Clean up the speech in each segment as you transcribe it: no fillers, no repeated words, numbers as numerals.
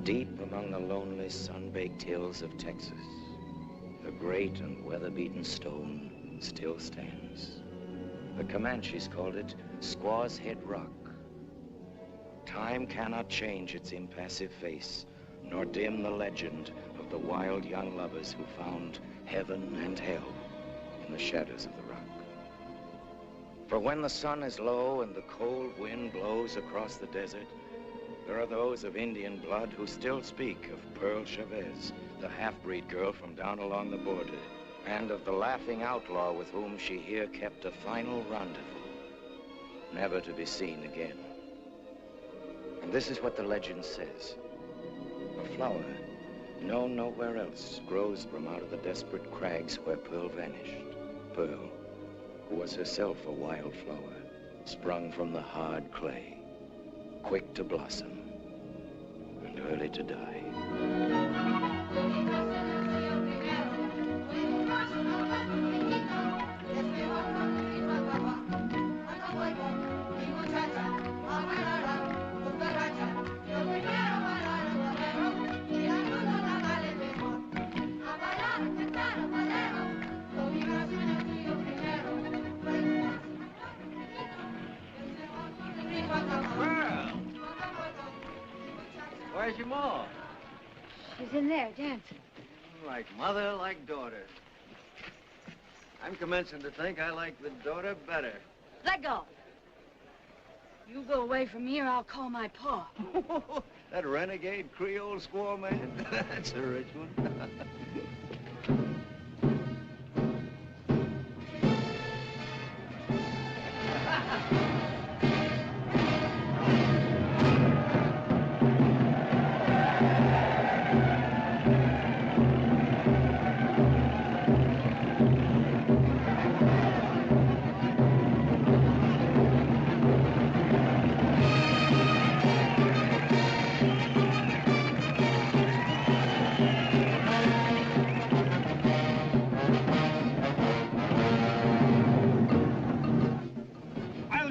Deep among the lonely, sun-baked hills of Texas, the great and weather-beaten stone still stands. The Comanches called it Squaw's Head Rock. Time cannot change its impassive face, nor dim the legend of the wild young lovers who found heaven and hell in the shadows of the rock. For when the sun is low and the cold wind blows across the desert, there are those of Indian blood who still speak of Pearl Chavez, the half-breed girl from down along the border, and of the laughing outlaw with whom she here kept a final rendezvous, never to be seen again. And this is what the legend says. A flower, known nowhere else, grows from out of the desperate crags where Pearl vanished. Pearl, who was herself a wild flower, sprung from the hard clay, quick to blossom and early to die. Where's your ma? She's in there, dancing. Like mother, like daughter. I'm commencing to think I like the daughter better. Let go. You go away from here, I'll call my pa. That renegade Creole squaw man? That's a rich one.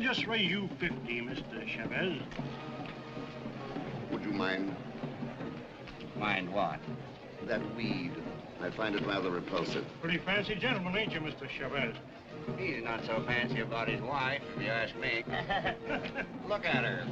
Just raise you 50, Mr. Chavez. Would you mind? Mind what? That weed. I find it rather repulsive. Pretty fancy gentleman, ain't you, Mr. Chavez? He's not so fancy about his wife, if you ask me. Look at her.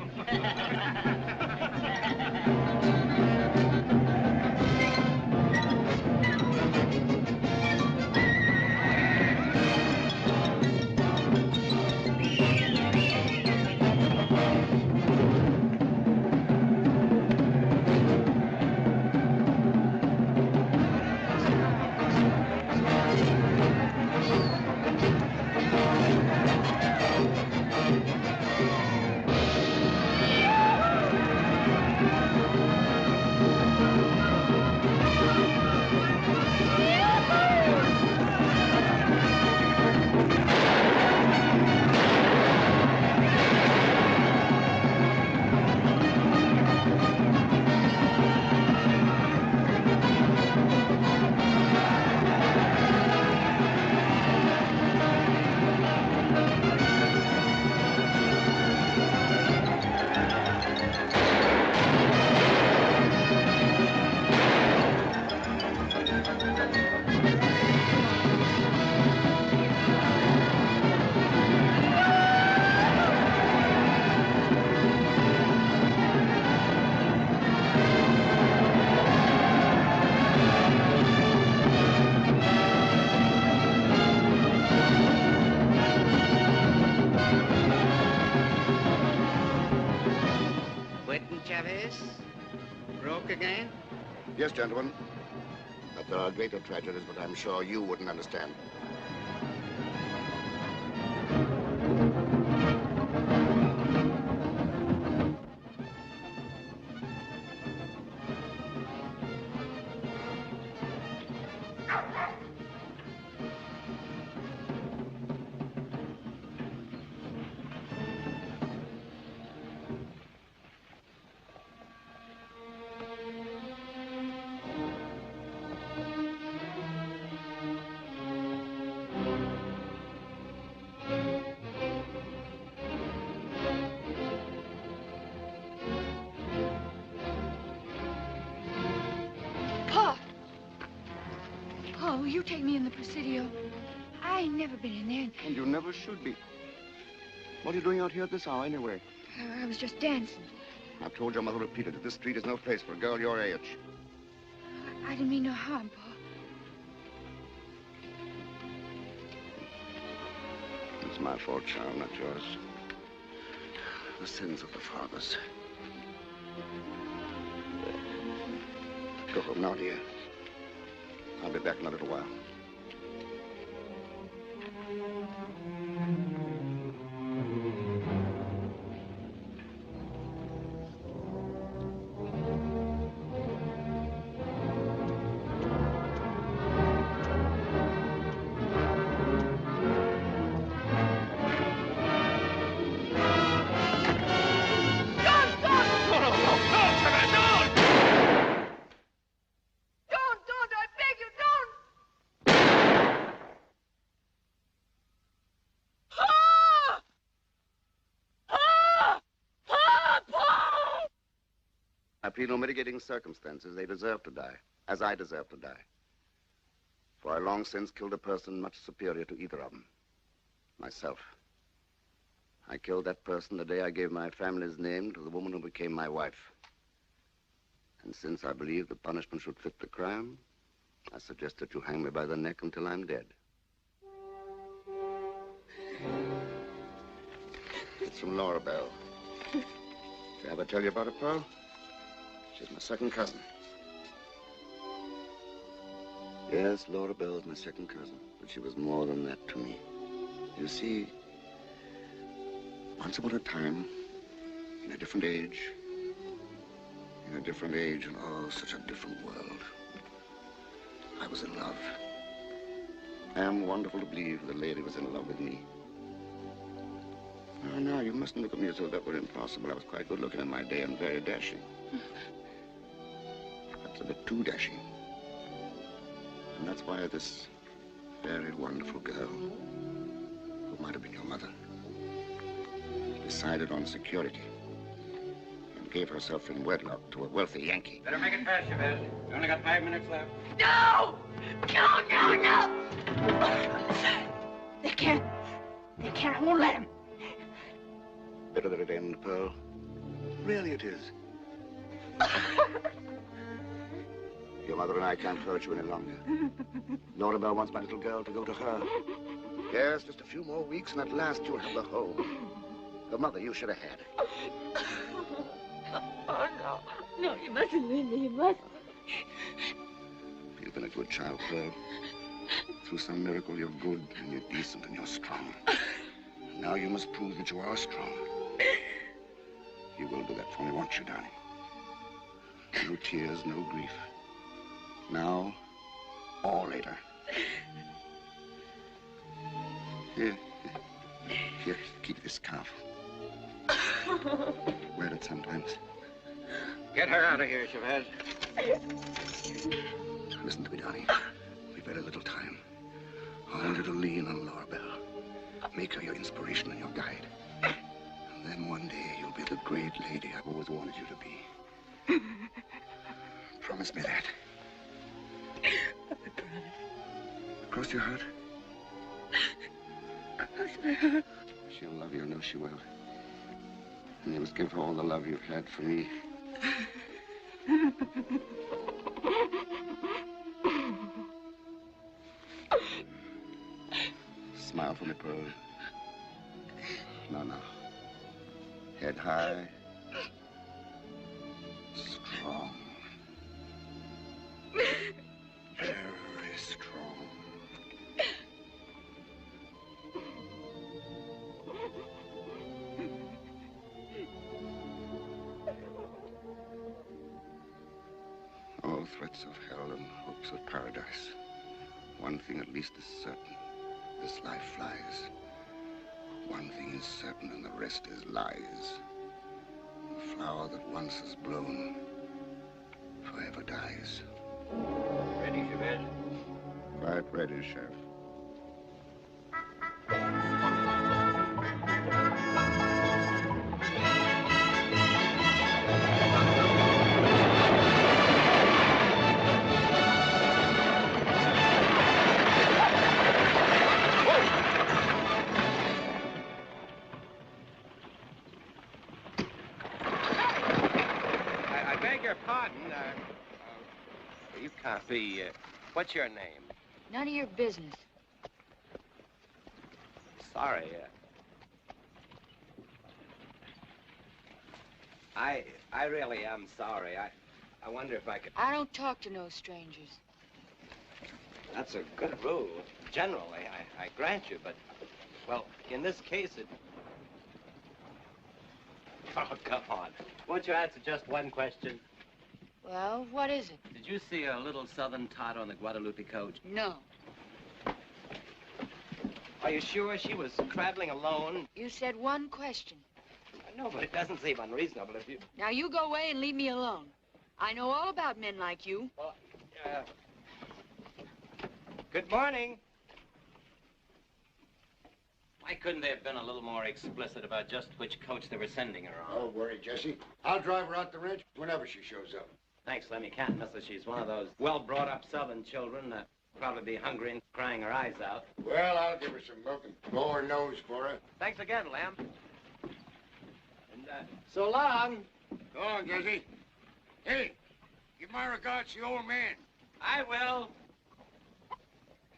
Yes, gentlemen. But there are greater tragedies, but I'm sure you wouldn't understand. you take me in the Presidio? I ain't never been in there. And you never should be. What are you doing out here at this hour, anyway? I was just dancing. I've told your mother repeatedly that this street is no place for a girl your age. I didn't mean no harm, Pa. It's my fault, child, not yours. The sins of the fathers. Go home now, dear. I'll be back in a little while. I plead no mitigating circumstances. They deserve to die, as I deserve to die. For I long since killed a person much superior to either of them. Myself. I killed that person the day I gave my family's name to the woman who became my wife. And since I believe the punishment should fit the crime, I suggest that you hang me by the neck until I'm dead. It's from Laura Bell. Did I ever tell you about her, Pearl? She's my second cousin. Yes, Laura Bell's my second cousin, but she was more than that to me. You see, once upon a time, in a different age, and oh, such a different world, I was in love. I am wonderful to believe the lady was in love with me. No, you mustn't look at me as though that were impossible. I was quite good looking in my day and very dashing. That's a bit too dashing. And that's why this very wonderful girl, who might have been your mother, decided on security and gave herself in wedlock to a wealthy Yankee. Better make it fast, Chavez. You only got 5 minutes left. No! No! They can't. I won't let him. Better that it end, Pearl. Really it is. Your mother and I can't hurt you any longer. Laura Bell wants my little girl to go to her. Yes, just a few more weeks, and at last you'll have the home. The mother you should have had. Oh, no. No, you mustn't leave me. You mustn't. You've been a good child, Pearl. Through some miracle, you're good, and you're decent, and you're strong. Now you must prove that you are strong. You will do that for me, won't you, darling? No tears, no grief. Now or later. Here, keep this scarf. Wear it sometimes. Get her out of here, Chavez. Listen to me, darling. We've very little time. I want you to lean on Laura Bell. Make her your inspiration and your guide. And then one day you'll be the great lady I've always wanted you to be. Promise me that. I promise. Cross your heart. Cross my heart. She'll love you, I know she will. And you must give her all the love you've had for me. Smile for me, Pearl. No. Head high. Strong. Very strong. All threats of hell and hopes of paradise. One thing at least is certain. This life flies. One thing is certain and the rest is lies. The flower that once is blown forever dies. Ready, Chavez? Right ready, Sheriff. pardon. You can't be. What's your name? None of your business. Sorry. I really am sorry. I wonder if I could. I don't talk to no strangers. That's a good rule. Generally, I grant you, but, well, in this case, it... Oh, come on. Won't you answer just one question? Well, what is it? Did you see a little southern tot on the Guadalupe coach? No. Are you sure she was traveling alone? You said one question. I know, but it doesn't seem unreasonable if you... Now you go away and leave me alone. I know all about men like you. Well, good morning. Why couldn't they have been a little more explicit about just which coach they were sending her on? Don't worry, Jesse. I'll drive her out the ranch whenever she shows up. Thanks, Lem. You can't miss her. She's one of those well-brought-up southern children that probably be hungry and crying her eyes out. Well, I'll give her some milk and blow her nose for her. Thanks again, Lem. And, so long. Go on, Jesse. Hey, give my regards to the old man. I will.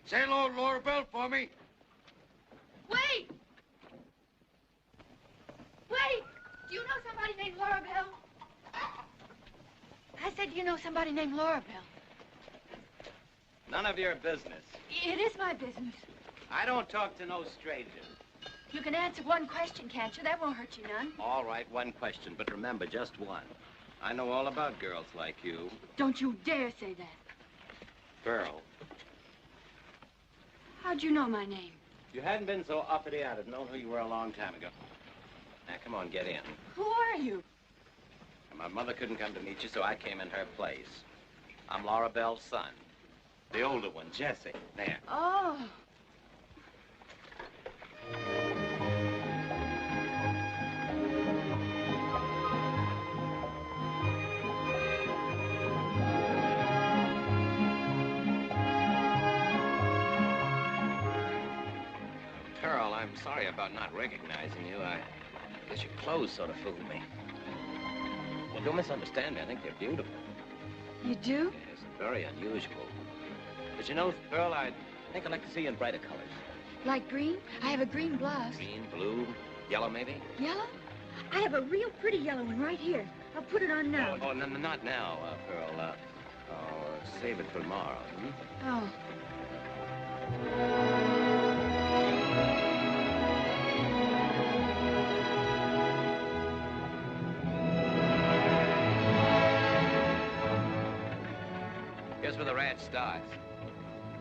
Say hello to Laura Bell for me. Wait! Wait! Do you know somebody named Laura Bell? I said, do you know somebody named Laura Bell? None of your business. It is my business. I don't talk to no strangers. You can answer one question, can't you? That won't hurt you none. All right, one question, but remember, just one. I know all about girls like you. Don't you dare say that. Girl. How'd you know my name? If you hadn't been so uppity, I'd have known who you were a long time ago. Now, come on, get in. Who are you? My mother couldn't come to meet you, so I came in her place. I'm Laura Bell's son. The older one, Jesse. There. Oh. Pearl, I'm sorry about not recognizing you. I guess your clothes sort of fooled me. Well, don't misunderstand me. I think they're beautiful. You do? Yes, very unusual. But you know, Pearl, I think I'd like to see you in brighter colors. Like green? I have a green blouse. Green, blue, yellow, maybe? Yellow? I have a real pretty yellow one right here. I'll put it on now. Oh, no, not now, Pearl. Save it for tomorrow. Hmm? Oh. Here's where the ranch starts.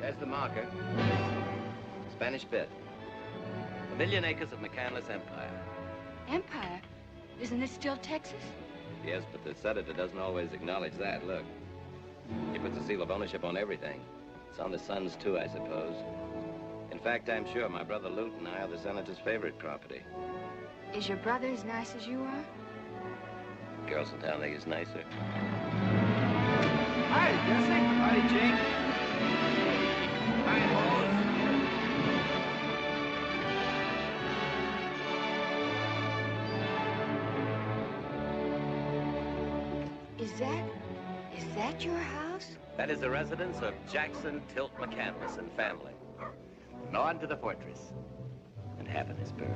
There's the marker. Spanish bit. 1,000,000 acres of McCandless Empire. Empire? Isn't this still Texas? Yes, but the senator doesn't always acknowledge that. Look. He puts a seal of ownership on everything. It's on the sons, too, I suppose. In fact, I'm sure my brother Lute and I are the senator's favorite property. Is your brother as nice as you are? Girls in town think he's nicer. Hi, Jesse. Howdy, Jake. Hi, Rose. Is that your house? That is the residence of Jackson Tilt McCandless and family. Now on to the fortress. And happiness, Pearl.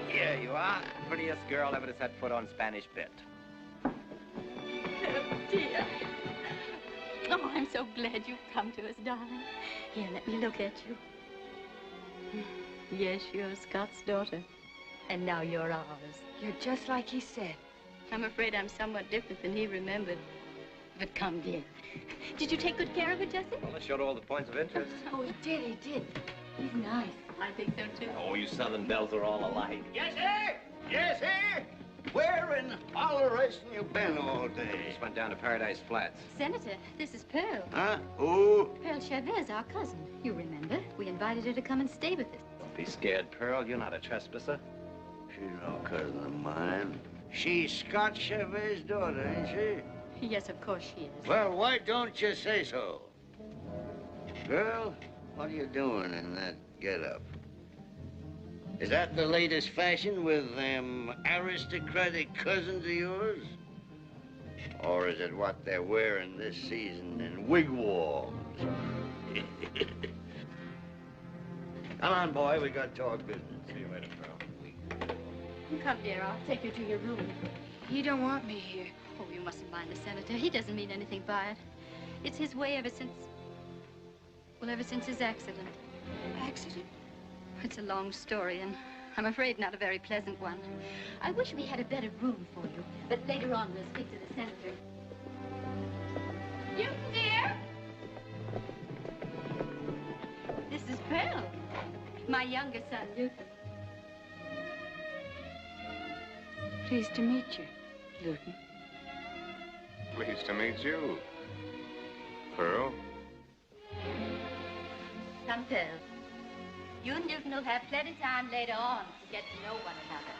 Here you are, prettiest girl ever to set foot on Spanish bit. Oh, dear. Oh, I'm so glad you've come to us, darling. Here, let me look at you. Yes, you're Scott's daughter. And now you're ours. You're just like he said. I'm afraid I'm somewhat different than he remembered. But come, dear. Did you take good care of her, Jessie? Well, it showed all the points of interest. Oh, he did. He's nice. I think so, too. Oh, you Southern belles are all alike. Yes, sir! Yes, sir! Where in holleration you been all day? Just went down to Paradise Flats. Senator, this is Pearl. Huh? Who? Pearl Chavez, our cousin. You remember? We invited her to come and stay with us. Don't be scared, Pearl. You're not a trespasser. She's no cousin of mine. She's Scott Chevet's daughter, ain't she? Yes, of course she is. Well, why don't you say so? Girl, what are you doing in that get-up? Is that the latest fashion with them aristocratic cousins of yours? Or is it what they're wearing this season in wigwams? Come on, boy, we got to talk business. See you later, Pearl. Come, dear, I'll take you to your room. He don't want me here. Oh, you mustn't mind the Senator. He doesn't mean anything by it. It's his way ever since... well, ever since his accident. Accident? It's a long story, and I'm afraid not a very pleasant one. I wish we had a better room for you, but later on we'll speak to the Senator. You, dear? This is Pearl, my younger son, Luke. Pleased to meet you, Luton. Pleased to meet you, Pearl. Come, Pearl. You and Newton will have plenty of time later on to get to know one another.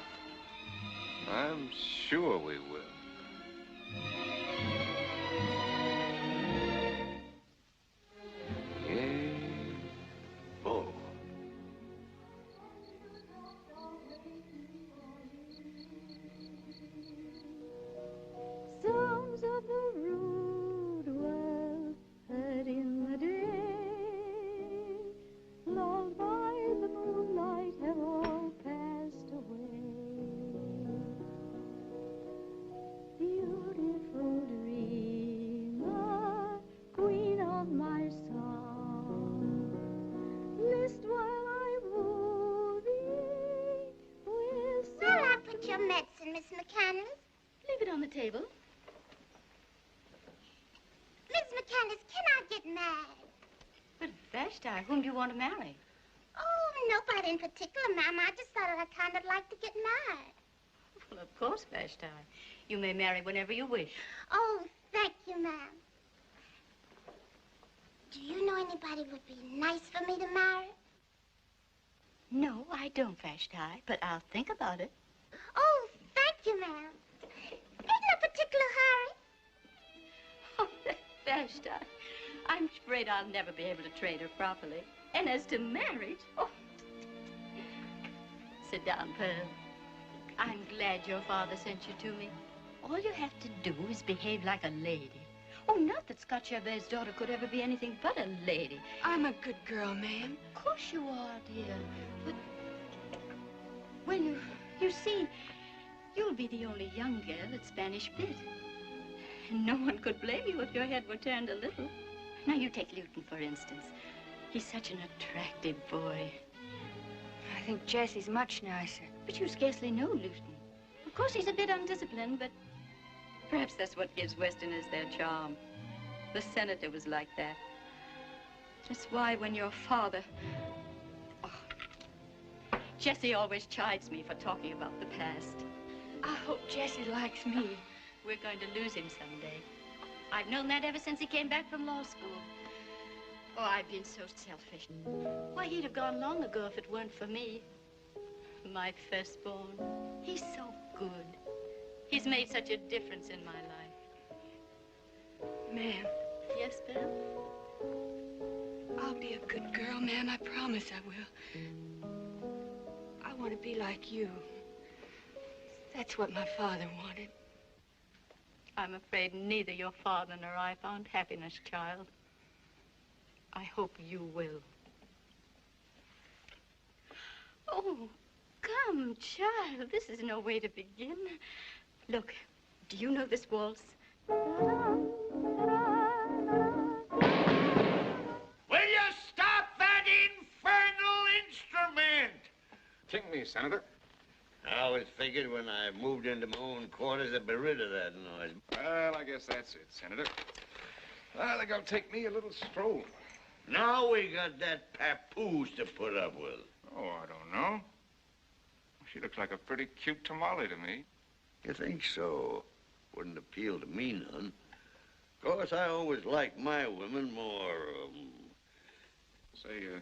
I'm sure we will. Yay. Oh. Songs of the rude world heard in the day, lulled by the moonlight, have all passed away. Beautiful dreamer, queen of my song, list while I woo thee with Where'll I put your medicine, Miss McCandless? Leave it on the table. Miss McCandless, can I get married? But Vashti, whom do you want to marry? Oh, nobody in particular, ma'am. I just thought I'd kind of like to get married. Well, of course, Vashti. You may marry whenever you wish. Oh, thank you, ma'am. Do you know anybody would be nice for me to marry? No, I don't, Vashti, but I'll think about it. Oh, thank you, ma'am. In no particular hurry. Oh, Vashti, I'm afraid I'll never be able to trade her properly. And as to marriage, oh. Sit down, Pearl. I'm glad your father sent you to me. All you have to do is behave like a lady. Oh, not that Scott Chevet's daughter could ever be anything but a lady. I'm a good girl, ma'am. Of course you are, dear. But, well, you see, you'll be the only young girl at Spanish Pit. And no one could blame you if your head were turned a little. Now, you take Luton, for instance. He's such an attractive boy. I think Jesse's much nicer. But you scarcely know Luton. Of course, he's a bit undisciplined, but perhaps that's what gives Westerners their charm. The Senator was like that. That's why when your father... Oh, Jesse always chides me for talking about the past. I hope Jesse likes me. We're going to lose him someday. I've known that ever since he came back from law school. Oh, I've been so selfish. Why, he'd have gone long ago if it weren't for me. My firstborn. He's so good. He's made such a difference in my life. Ma'am. Yes, Bill? I'll be a good girl, ma'am. I promise I will. I want to be like you. That's what my father wanted. I'm afraid neither your father nor I found happiness, child. I hope you will. Oh, come, child. This is no way to begin. Look, do you know this waltz? Will you stop that infernal instrument? King me, Senator. I always figured when I moved into my own quarters I'd be rid of that noise. Well, I guess that's it, Senator. I think I'll take me a little stroll. Now we got that papoose to put up with. Oh, I don't know. She looks like a pretty cute tamale to me. You think so? Wouldn't appeal to me none. Of course, I always like my women more, Say,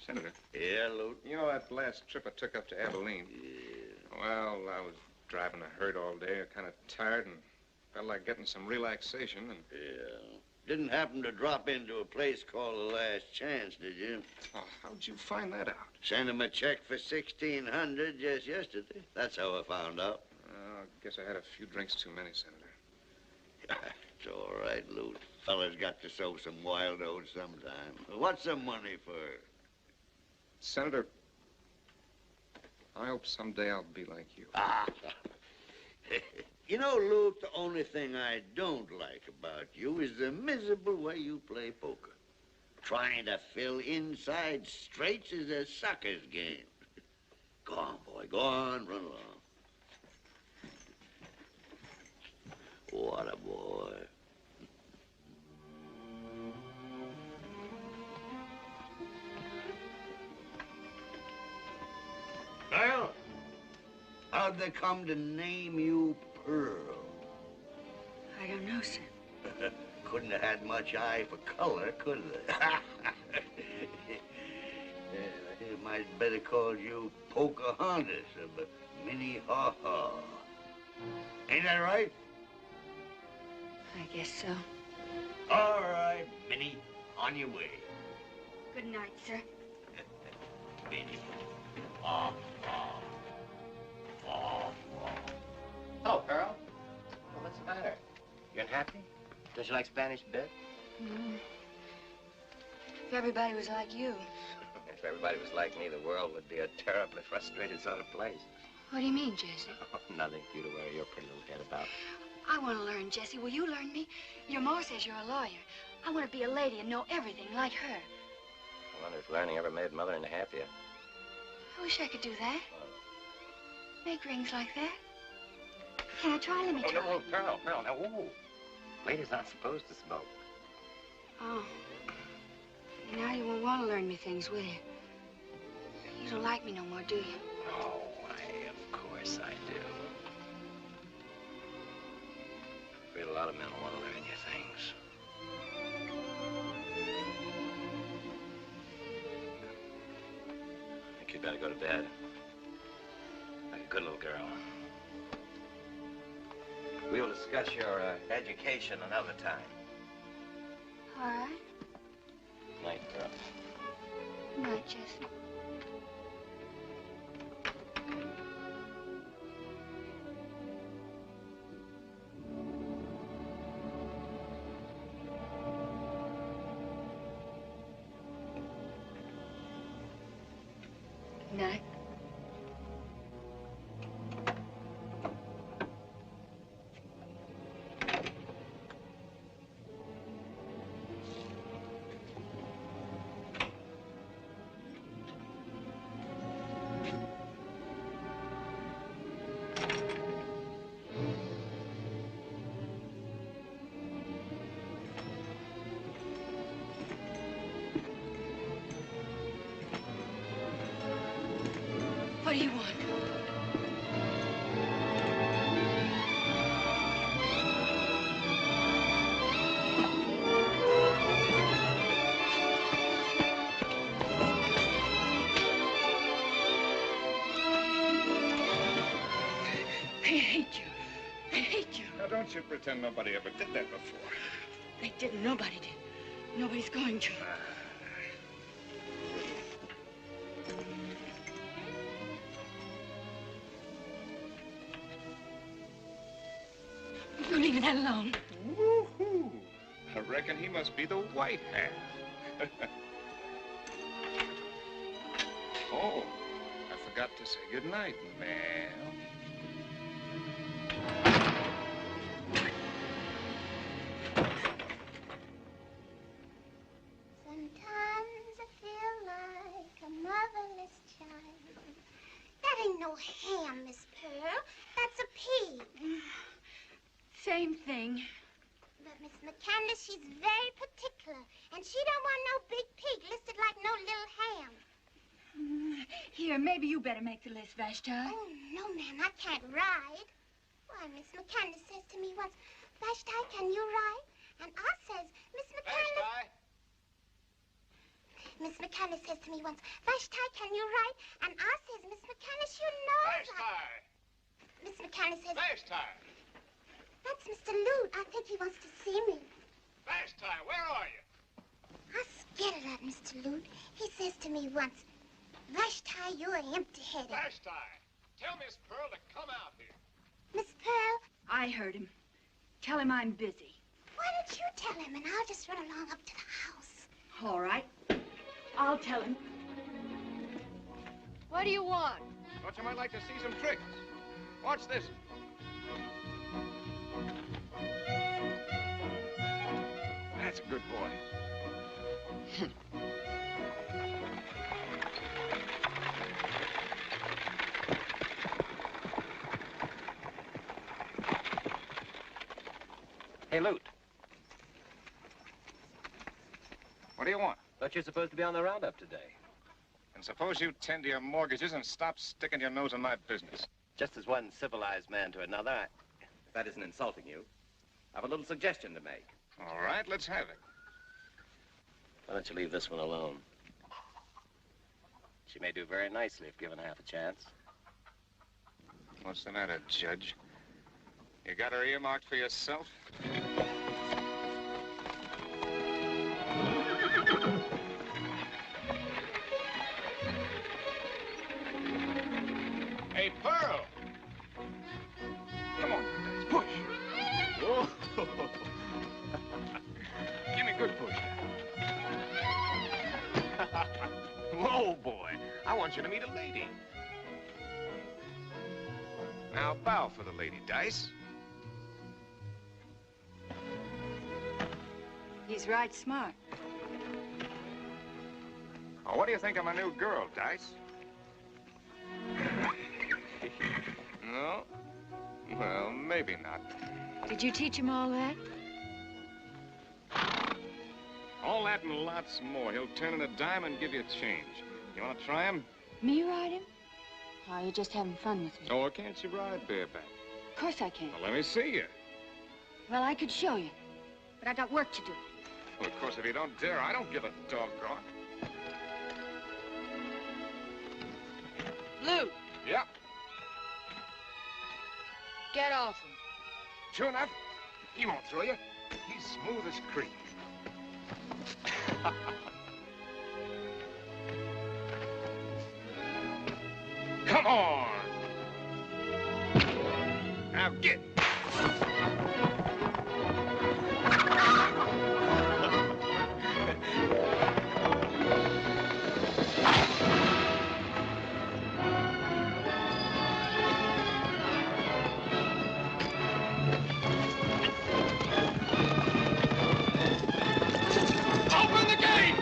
Senator. Yeah, Lute? You know that last trip I took up to Abilene? Yeah. Well, I was driving a herd all day, kind of tired, and felt like getting some relaxation, and... Yeah. Didn't happen to drop into a place called The Last Chance, did you? Oh, how'd you find that out? Sent him a check for $1,600 just yesterday. That's how I found out. I guess I had a few drinks too many, Senator. It's all right, Lute. Fella's got to sow some wild oats sometime. What's the money for? Senator, I hope someday I'll be like you. Ah. You know, Lute, the only thing I don't like about you is the miserable way you play poker. Trying to fill inside straights is a sucker's game. Go on, boy. Go on. Run along. What a boy. Well, how'd they come to name you Pearl? I don't know, sir. Couldn't have had much eye for color, could they? They might better call you Pocahontas or Minnie Haw-Haw. Ain't that right? I guess so. All right, Minnie, on your way. Good night, sir. Minnie. Oh, Pearl. Well, what's the matter? You unhappy? Don't you like Spanish bit? Mm. If everybody was like you. If everybody was like me, the world would be a terribly frustrated sort of place. What do you mean, Jesse? Oh, nothing for you to worry your pretty little head about. I want to learn, Jesse. Will you learn me? Your ma says you're a lawyer. I want to be a lady and know everything like her. I wonder if learning ever made Mother any happier. I wish I could do that. Make rings like that. Can I try? Let me try. No, Pearl, now, whoa. Ladies aren't supposed to smoke. Oh. Now you won't want to learn me things, will you? You don't like me no more, do you? Oh, of course I do. I'm afraid a lot of men will want to learn you things. I think you'd better go to bed. Like a good little girl. We will discuss your education another time. All right. Night, Pearl. Good night, Jesse. Good night. What do you want? I hate you. I hate you. Now, don't you pretend nobody ever did that before. They didn't. Nobody did. Nobody's going to. You leave that alone. Woo-hoo. I reckon he must be the white half. Oh, I forgot to say goodnight, ma'am. Sometimes I feel like a motherless child. That ain't no ham, Miss Pearl. That's a pig. Same thing. But Miss McCandless, she's very particular. And she don't want no big pig listed like no little ham. Here, maybe you better make the list, Vashti. Oh, no, ma'am, I can't ride. Why, Miss McCandless says to me once, Vashti, can you ride? And I says, Miss McCandless... Miss McCandless says to me once, Vashti, can you ride? And I says, Miss McCandless, you know... Vashti! Miss McCandless says... Vashti! That's Mr. Lute. I think he wants to see me. Vashti, where are you? I scared of that Mr. Lute. He says to me once, Vashti, you're empty-headed. Vashti, tell Miss Pearl to come out here. Miss Pearl? I heard him. Tell him I'm busy. Why don't you tell him and I'll just run along up to the house? All right. I'll tell him. What do you want? Thought you might like to see some tricks. Watch this. That's a good boy. Hey, Lute. What do you want? Thought you're supposed to be on the roundup today. And suppose you tend to your mortgages and stop sticking your nose in my business. Just as one civilized man to another, if that isn't insulting you, I have a little suggestion to make. All right, let's have it. Why don't you leave this one alone? She may do very nicely if given half a chance. What's the matter, Judge? You got her earmarked for yourself? Hey, Pearl! Come on, guys, push. Whoa. Give me a good push. Whoa, boy. I want you to meet a lady. Now, bow for the lady, Dice. He's right smart. Oh, what do you think of my new girl, Dice? No? Well, maybe not. Did you teach him all that? All that and lots more. He'll turn in a dime and give you a change. You want to try him? Me ride him? Oh, you're just having fun with me. Oh, can't you ride bareback? Of course I can. Well, let me see you. Well, I could show you. But I got work to do. Well, of course, if you don't dare, I don't give a doggone. Lou, Yeah, get off him. sure enough. He won't throw you. He's smooth as cream. Come on. Now get. Open the gate!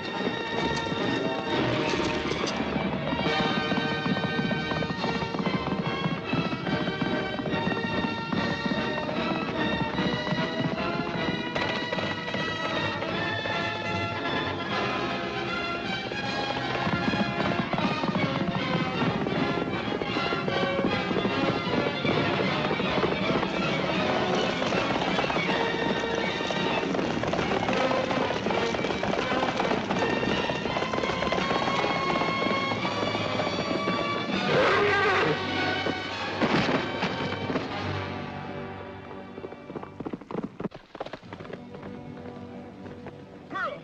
Pearl!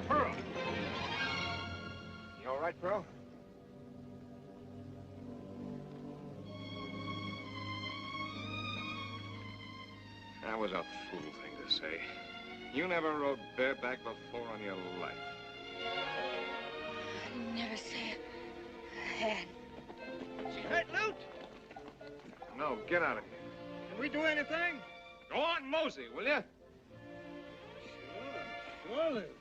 Pearl! You all right, Pearl? That was a fool thing to say. You never rode bareback before in your life. I never said I had. She hurt, Lute? No, get out of here. Can we do anything? Go on, mosey, will you? Sure, Lute.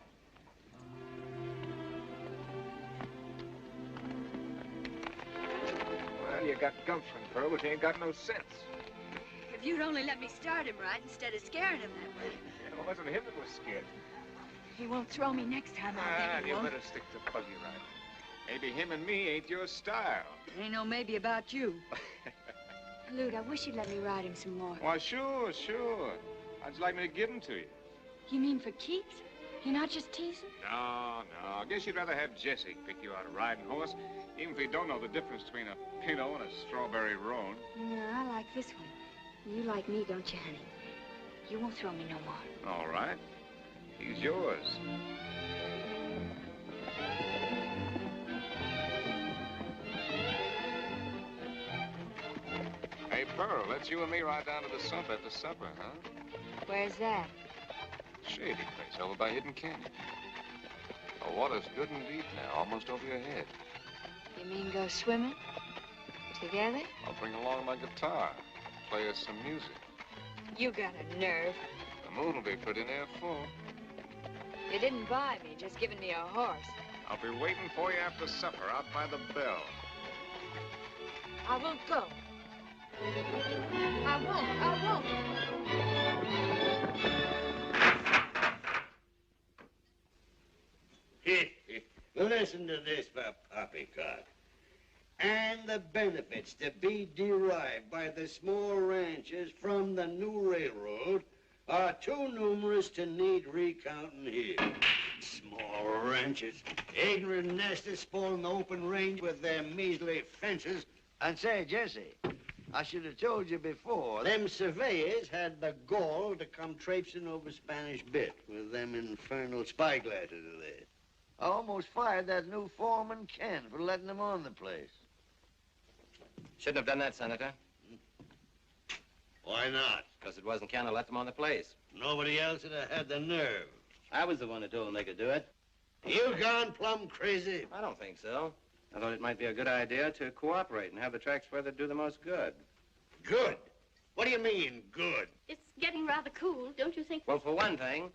Well, you got gumption, Pearl, but you ain't got no sense. If you'd only let me start him right instead of scaring him that way. It wasn't him that was scared. He won't throw me next time, I'll bet he You won't. better stick to buggy riding. Maybe him and me ain't your style. Ain't no maybe about you. Lute, I wish you'd let me ride him some more. Why, sure, sure. How'd you like me to give him to you? You mean for keeps? You're not just teasing? No, no. I guess you'd rather have Jesse pick you out a riding horse, even if you don't know the difference between a Pinot and a strawberry roan. No, I like this one. You like me, don't you, honey? You won't throw me no more. All right. He's yours. Hey, Pearl, let's you and me ride down to the sump at the supper, huh? Where's that? Shady place over by Hidden Canyon. The water's good and deep now, almost over your head. You mean go swimming? Together? I'll bring along my guitar, play us some music. You got a nerve. The moon will be pretty near full. You didn't buy me, just giving me a horse. I'll be waiting for you after supper out by the bell. I won't go. I won't. Listen to this for poppycock. And the benefits to be derived by the small ranches from the new railroad are too numerous to need recounting here. Small ranches, ignorant nesters spoiling the open range with their measly fences. And say, Jesse, I should have told you before. Them surveyors had the gall to come traipsing over Spanish Bit with them infernal spyglasses of theirs. I almost fired that new foreman, Ken, for letting them on the place. Shouldn't have done that, Senator. Why not? Because it wasn't Ken who let them on the place. Nobody else would have had the nerve. I was the one who told them they could do it. You gone plumb crazy? I don't think so. I thought it might be a good idea to cooperate and have the tracks where they do the most good. Good? What do you mean, good? It's getting rather cool, don't you think? Well, for one thing,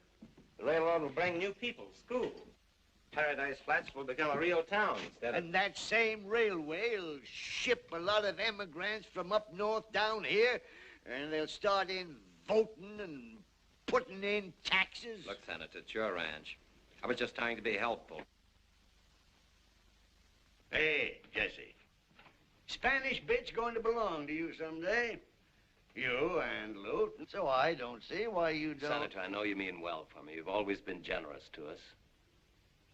the railroad will bring new people, schools. Paradise Flats will become a real town instead of... And that same railway will ship a lot of immigrants from up north down here, and they'll start in voting and putting in taxes. Look, Senator, it's your ranch. I was just trying to be helpful. Hey, Jesse. Spanish Bit's going to belong to you someday. You and Lute. So I don't see why you don't... Senator, I know you mean well for me. You've always been generous to us.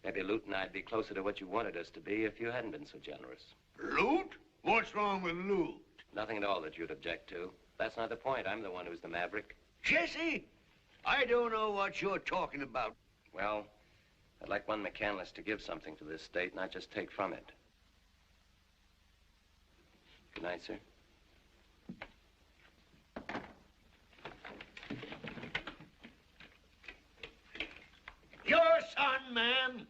Maybe Lute and I'd be closer to what you wanted us to be if you hadn't been so generous. Lute? What's wrong with Lute? Nothing at all that you'd object to. That's not the point. I'm the one who's the maverick. Jesse, I don't know what you're talking about. Well, I'd like one McCandless to give something to this state, not just take from it. Good night, sir. Your son, ma'am?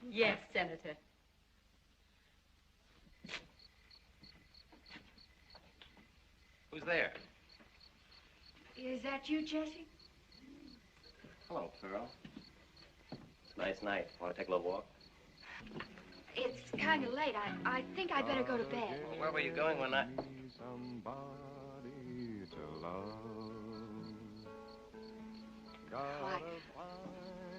Yes, Senator. Who's there? Is that you, Jesse? Hello, Pearl. Nice night. Want to take a little walk? It's kind of late. I think I better go to bed. Well, where were you going when I... Oh,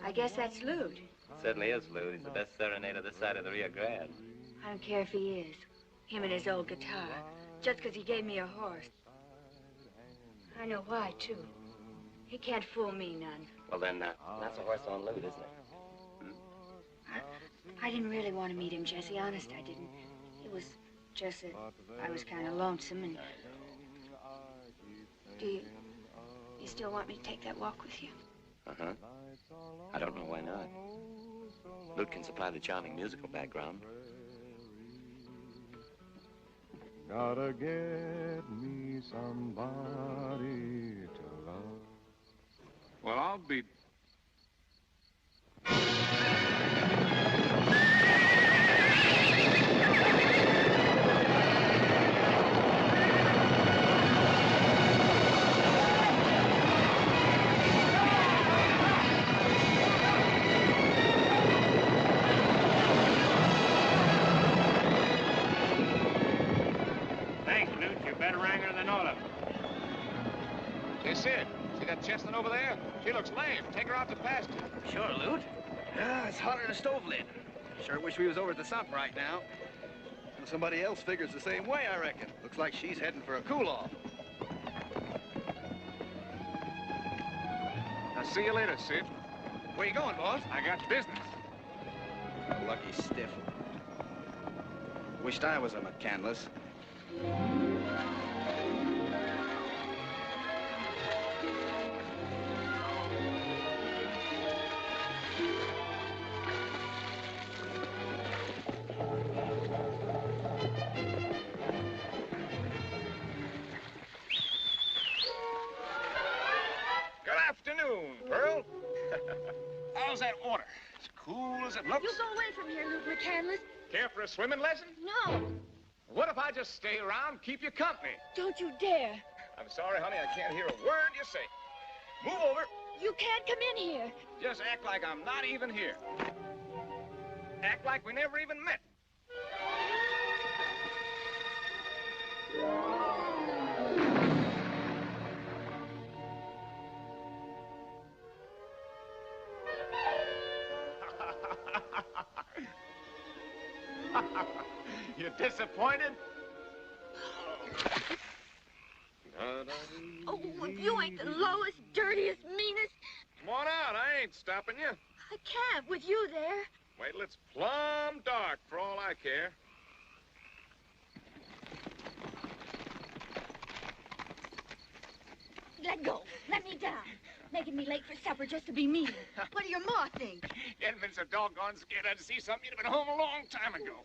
I guess that's Lute. It certainly is, Lou. He's the best serenader this side of the Rio Grande. I don't care if he is. Him and his old guitar. Just because he gave me a horse. I know why, too. He can't fool me none. Well, then, that's a horse on Lute, isn't it? Hmm? I didn't really want to meet him, Jesse. Honest, I didn't. It was just that I was kind of lonesome and... Do you still want me to take that walk with you? Uh-huh. I don't know why not. Lute can supply the charming musical background. Gotta get me somebody to love. Well, I'll be... Thanks, Lute. You're better wrangler than all of them. Hey, Sid, see that chestnut over there? She looks lame. Take her out to pasture. Sure, Lute. Yeah, it's hotter than a stove lid. Sure wish we was over at the sump right now. Somebody else figures the same way, I reckon. Looks like she's heading for a cool-off. I'll see you later, Sid. Where you going, boss? I got business. A lucky stiff. Wished I was a McCandless. Pearl. How's that water? As cool as it looks? You go away from here, Luke McCandless. Care for a swimming lesson? No. What if I just stay around and keep you company? Don't you dare. I'm sorry, honey, I can't hear a word you say. Move over. You can't come in here. Just act like I'm not even here. Act like we never even met. You're disappointed? Oh, you ain't the lowest, dirtiest, meanest. Come on out. I ain't stopping you. I can't with you there. Wait till it's plumb dark for all I care. Let go. Let me down. Making me late for supper just to be mean. What do your ma think? You'd been so doggone scared I'd see something. You'd have been home a long time ago.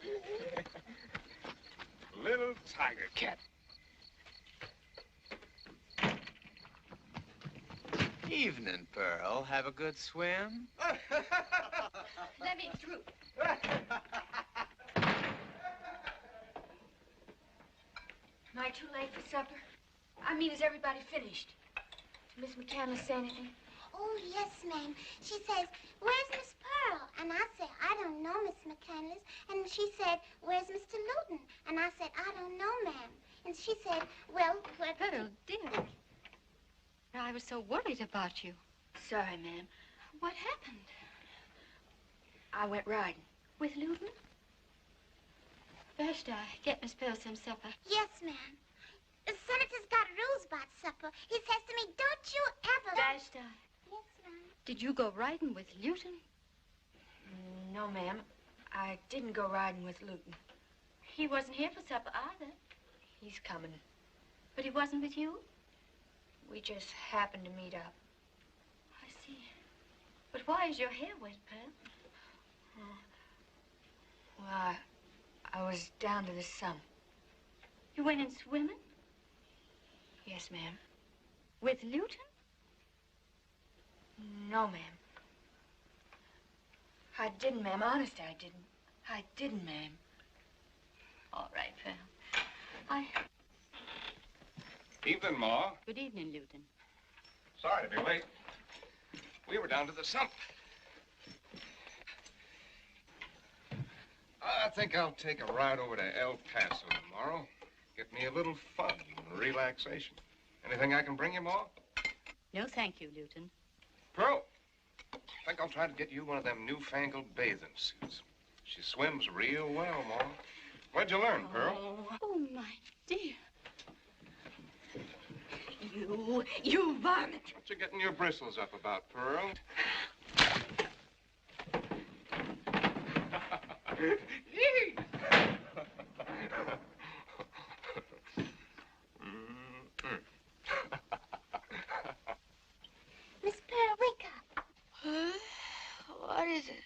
Little tiger cat. Evening, Pearl. Have a good swim? Let me through. Am I too late for supper? I mean, is everybody finished? Did Miss McCandless say anything? Oh, yes, ma'am. She says, where's Miss Pearl? And I said, I don't know, Miss McCandless. And she said, where's Mr. Luton? And I said, I don't know, ma'am. And she said, well, where... Pearl, dear. I was so worried about you. Sorry, ma'am. What happened? I went riding. With Luton? Vashti, get Miss Pearl some supper. Yes, ma'am. The senator's got rules about supper. He says to me, don't you ever... Vashti. Yes, ma'am. Did you go riding with Luton? No, ma'am. I didn't go riding with Luton. He wasn't here for supper either. He's coming. But he wasn't with you? We just happened to meet up. I see. But why is your hair wet, Pearl? Well, I was down to the sump. You went in swimming? Yes, ma'am. With Luton? No, ma'am. I didn't, ma'am. Honest, I didn't. I didn't, ma'am. All right, Pearl. Evening, Ma. Good evening, Luton. Sorry to be late. We were down to the sump. I think I'll take a ride over to El Paso tomorrow. Get me a little fun and relaxation. Anything I can bring you, Ma? No, thank you, Luton. Pearl, I think I'll try to get you one of them newfangled bathing suits. She swims real well, Ma. Where'd you learn, Pearl? Oh, my dear. You varmint. What you getting your bristles up about, Pearl? Yee! Miss Pearl, wake up. What is it?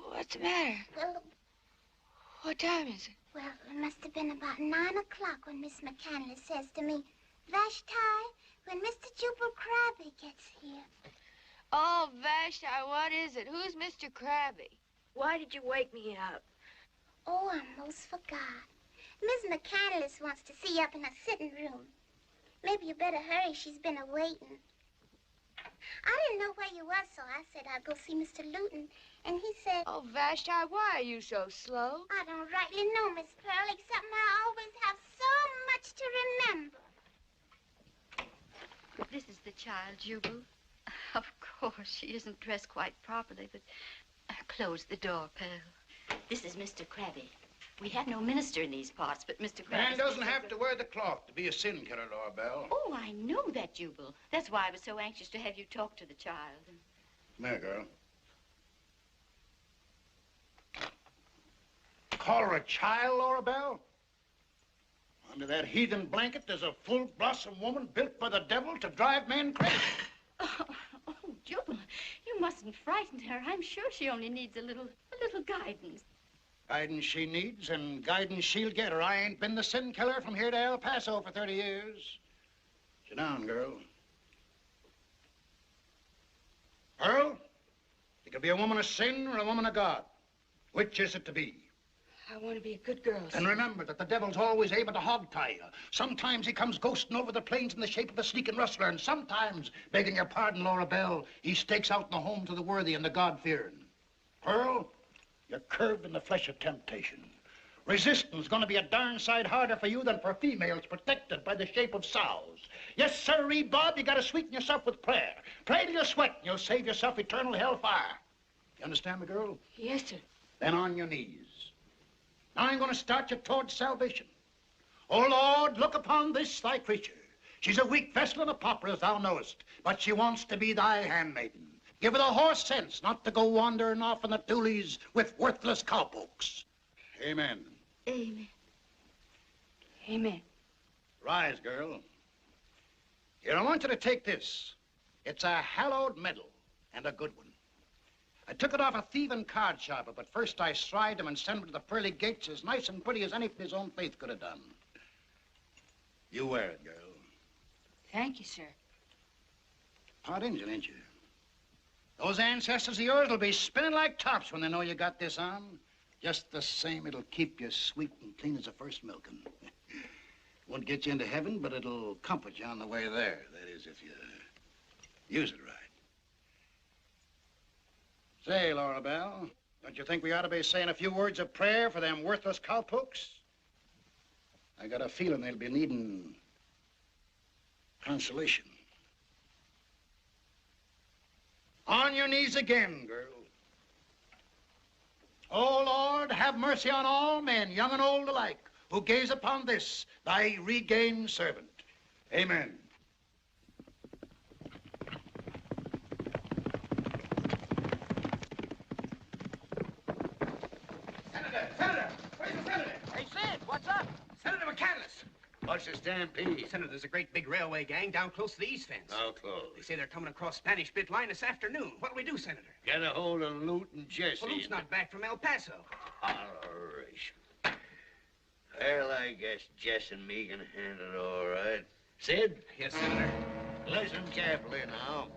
What's the matter? Well, What time is it? well, it must have been about 9 o'clock when Miss McCandless says to me, Vashti, when Mr. Jubal Krabby gets here. Oh, Vashti, what is it? Who's Mr. Krabby? Why did you wake me up? Oh, I almost forgot. Miss McCandless wants to see you up in her sitting room. Maybe you better hurry. She's been a-waiting. I didn't know where you was, so I said I'd go see Mr. Luton. And he said... Oh, Vashti, why are you so slow? I don't rightly know, Miss Pearl, except I always have so much to remember. This is the child, Jubal. Of course, she isn't dressed quite properly, but close the door, Pearl. This is Mr. Krabby. We have no minister in these parts, but Mr. Krabby... Man doesn't have to wear the cloth to be a sin killer, Laura Bell. Oh, I know that, Jubal. That's why I was so anxious to have you talk to the child. Come here, girl. Call her a child, Laura Bell? Under that heathen blanket, there's a full-blossom woman built by the devil to drive men crazy. Oh, Jubal, you mustn't frighten her. I'm sure she only needs a little guidance. Guidance she needs and guidance she'll get her. I ain't been the sin killer from here to El Paso for 30 years. Sit down, girl. Pearl, you could be a woman of sin or a woman of God. Which is it to be? I want to be a good girl. And remember that the devil's always able to hog-tie you. Sometimes he comes ghosting over the plains in the shape of a sneaking rustler, and sometimes, begging your pardon, Laura Bell, he stakes out in the homes of the worthy and the God-fearing. Pearl, you're curved in the flesh of temptation. Resistance gonna be a darn sight harder for you than for females protected by the shape of sows. Yes, sirree, Bob, you gotta sweeten yourself with prayer. Pray till you sweat and you'll save yourself eternal hellfire. You understand me, girl? Yes, sir. Then on your knees. Now I'm gonna start you towards salvation. Oh, Lord, look upon this thy creature. She's a weak vessel and a pauper, as thou knowest, but she wants to be thy handmaiden. Give her the horse sense not to go wandering off in the tulies with worthless cowpokes. Amen. Amen. Amen. Rise, girl. Here, I want you to take this. It's a hallowed medal, and a good one. I took it off a thieving card sharper, but first I stride him and send him to the pearly gates as nice and pretty as anything his own faith could have done. You wear it, girl. Thank you, sir. Hot Injun, ain't you? Those ancestors of yours will be spinning like tops when they know you got this on. Just the same, it'll keep you sweet and clean as the first milking. Won't get you into heaven, but it'll comfort you on the way there. That is, if you use it right. Say, Laura Bell, don't you think we ought to be saying a few words of prayer for them worthless cowpokes? I got a feeling they'll be needing consolation. On your knees again, girl. Oh, Lord, have mercy on all men, young and old alike, who gaze upon this, thy regained servant. Amen. Senator! Where's the senator? Hey, Sid, what's up? Senator McCandless. What's the stampede? Senator, there's a great big railway gang down close to the east fence. How close? They say they're coming across Spanish Bit Line this afternoon. What'll we do, Senator? Get a hold of Lute and Jesse. Well, Lute's not back from El Paso. Holleration. Well, I guess Jess and me can handle it all right. Sid? Yes, Senator. Listen carefully now.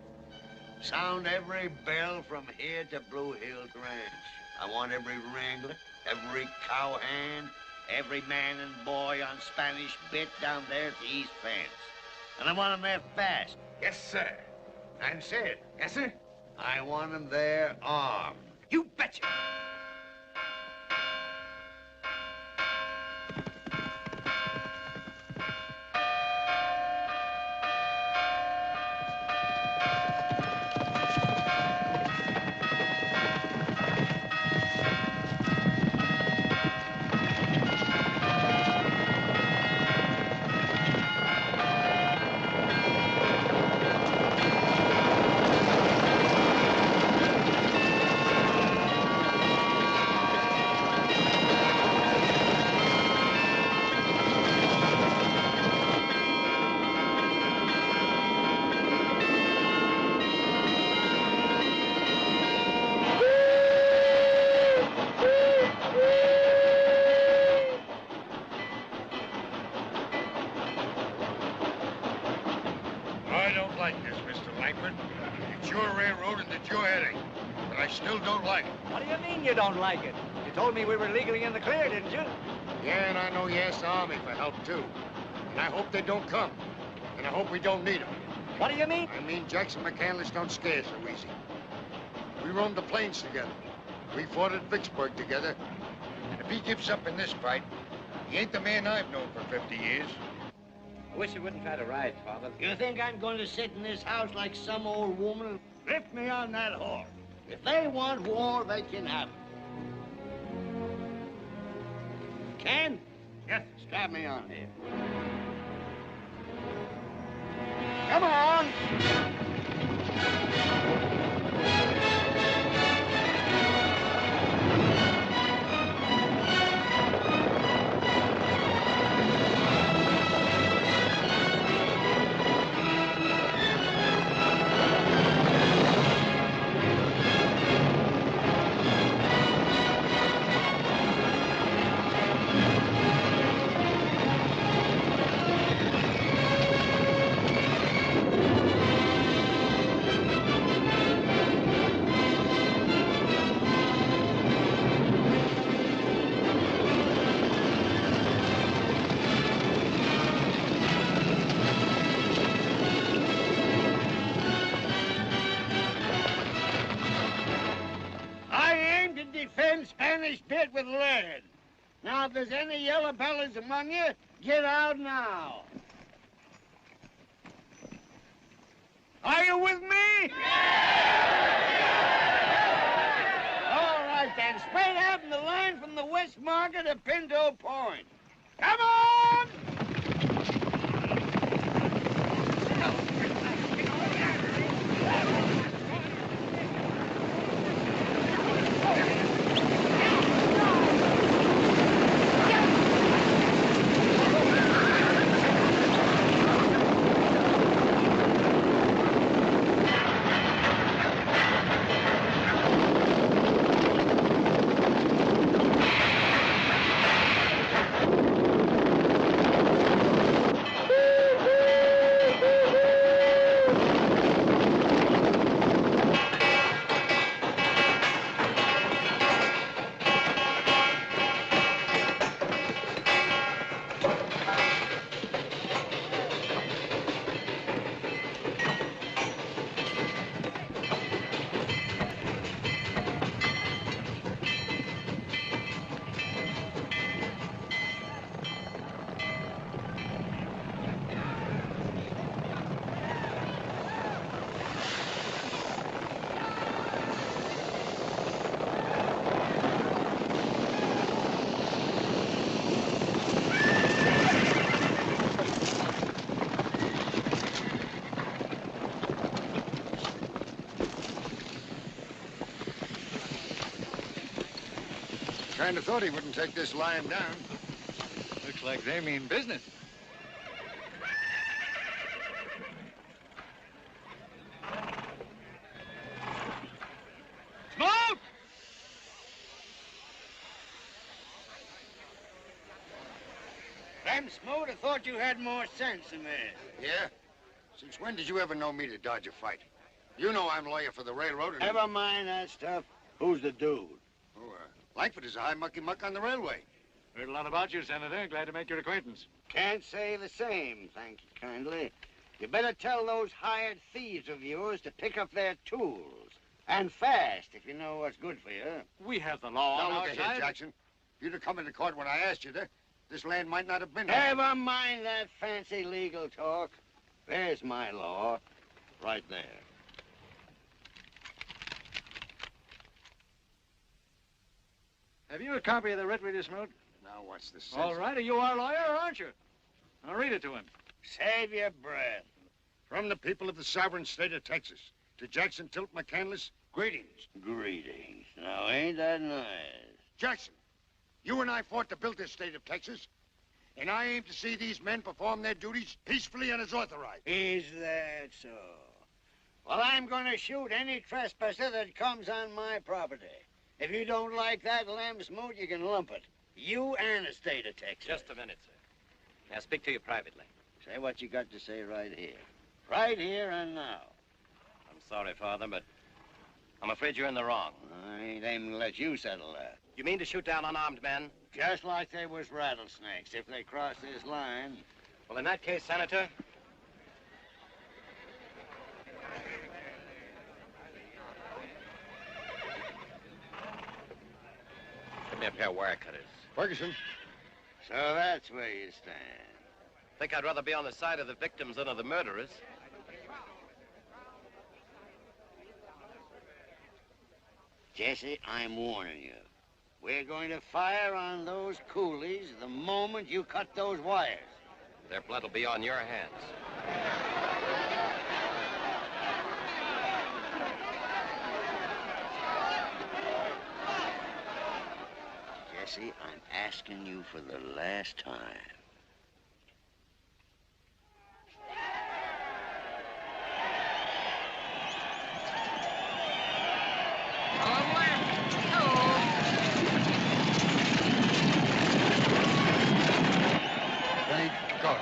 Sound every bell from here to Blue Hills Ranch. I want every wrangler, every cowhand, every man and boy on Spanish Bit down there at the east fence. And I want them there fast. Yes, sir. And Sid. Yes, sir? I want them there armed. You betcha. I don't like this, Mr. Langford. It's your railroad and it's your heading. But I still don't like it. What do you mean you don't like it? You told me we were legally in the clear, didn't you? Yeah, and I know you asked the Army for help, too. And I hope they don't come. And I hope we don't need them. What do you mean? I mean Jackson McCandless don't scare so easy. We roamed the plains together. We fought at Vicksburg together. And if he gives up in this fight, he ain't the man I've known for 50 years. I wish you wouldn't try to ride, Father. You think I'm going to sit in this house like some old woman and lift me on that horse? If they want war, they can have it. Ken? Yes. Strap me on here. Come on! Defend Spanish bit with lead. Now, if there's any yellow bellies among you, get out now. Are you with me? All right, then. Straight out in the line from the West Market to Pinto Point. Come on! Kind of thought he wouldn't take this lying down. Looks like they mean business. Smoke! Them Smoot, I thought you had more sense than this. Yeah? Since when did you ever know me to dodge a fight? You know I'm lawyer for the railroad and... Never mind that stuff. Who's the dude? Oh, Langford is a high mucky-muck on the railway. Heard a lot about you, Senator. Glad to make your acquaintance. Can't say the same, thank you kindly. You better tell those hired thieves of yours to pick up their tools. And fast, if you know what's good for you. We have the law on Now, our look side. ahead, Jackson. If you'd have come into court when I asked you to, this land might not have been... Never mind that fancy legal talk. There's my law, right there. Have you a copy of the writ, Reader Smoot? Now, what's the sense? All right, you are a lawyer, aren't you? I'll read it to him. Save your breath. From the people of the sovereign state of Texas, to Jackson Tilt McCandless, greetings. Greetings. Now, ain't that nice? Jackson, you and I fought to build this state of Texas, and I aim to see these men perform their duties peacefully and as authorized. Is that so? Well, I'm going to shoot any trespasser that comes on my property. If you don't like that lamb smoot, you can lump it. You and the state of Texas. Just a minute, sir. Now, speak to you privately. Say what you got to say right here. Right here and now. I'm sorry, Father, but I'm afraid you're in the wrong. I ain't aiming to let you settle that. You mean to shoot down unarmed men? Just like they was rattlesnakes if they cross this line. Well, in that case, Senator, give me a pair of wire cutters. Ferguson. So that's where you stand. Think I'd rather be on the side of the victims than of the murderers. Jesse, I'm warning you. We're going to fire on those coolies the moment you cut those wires. Their blood will be on your hands. Jesse, I'm asking you for the last time. Ready, go.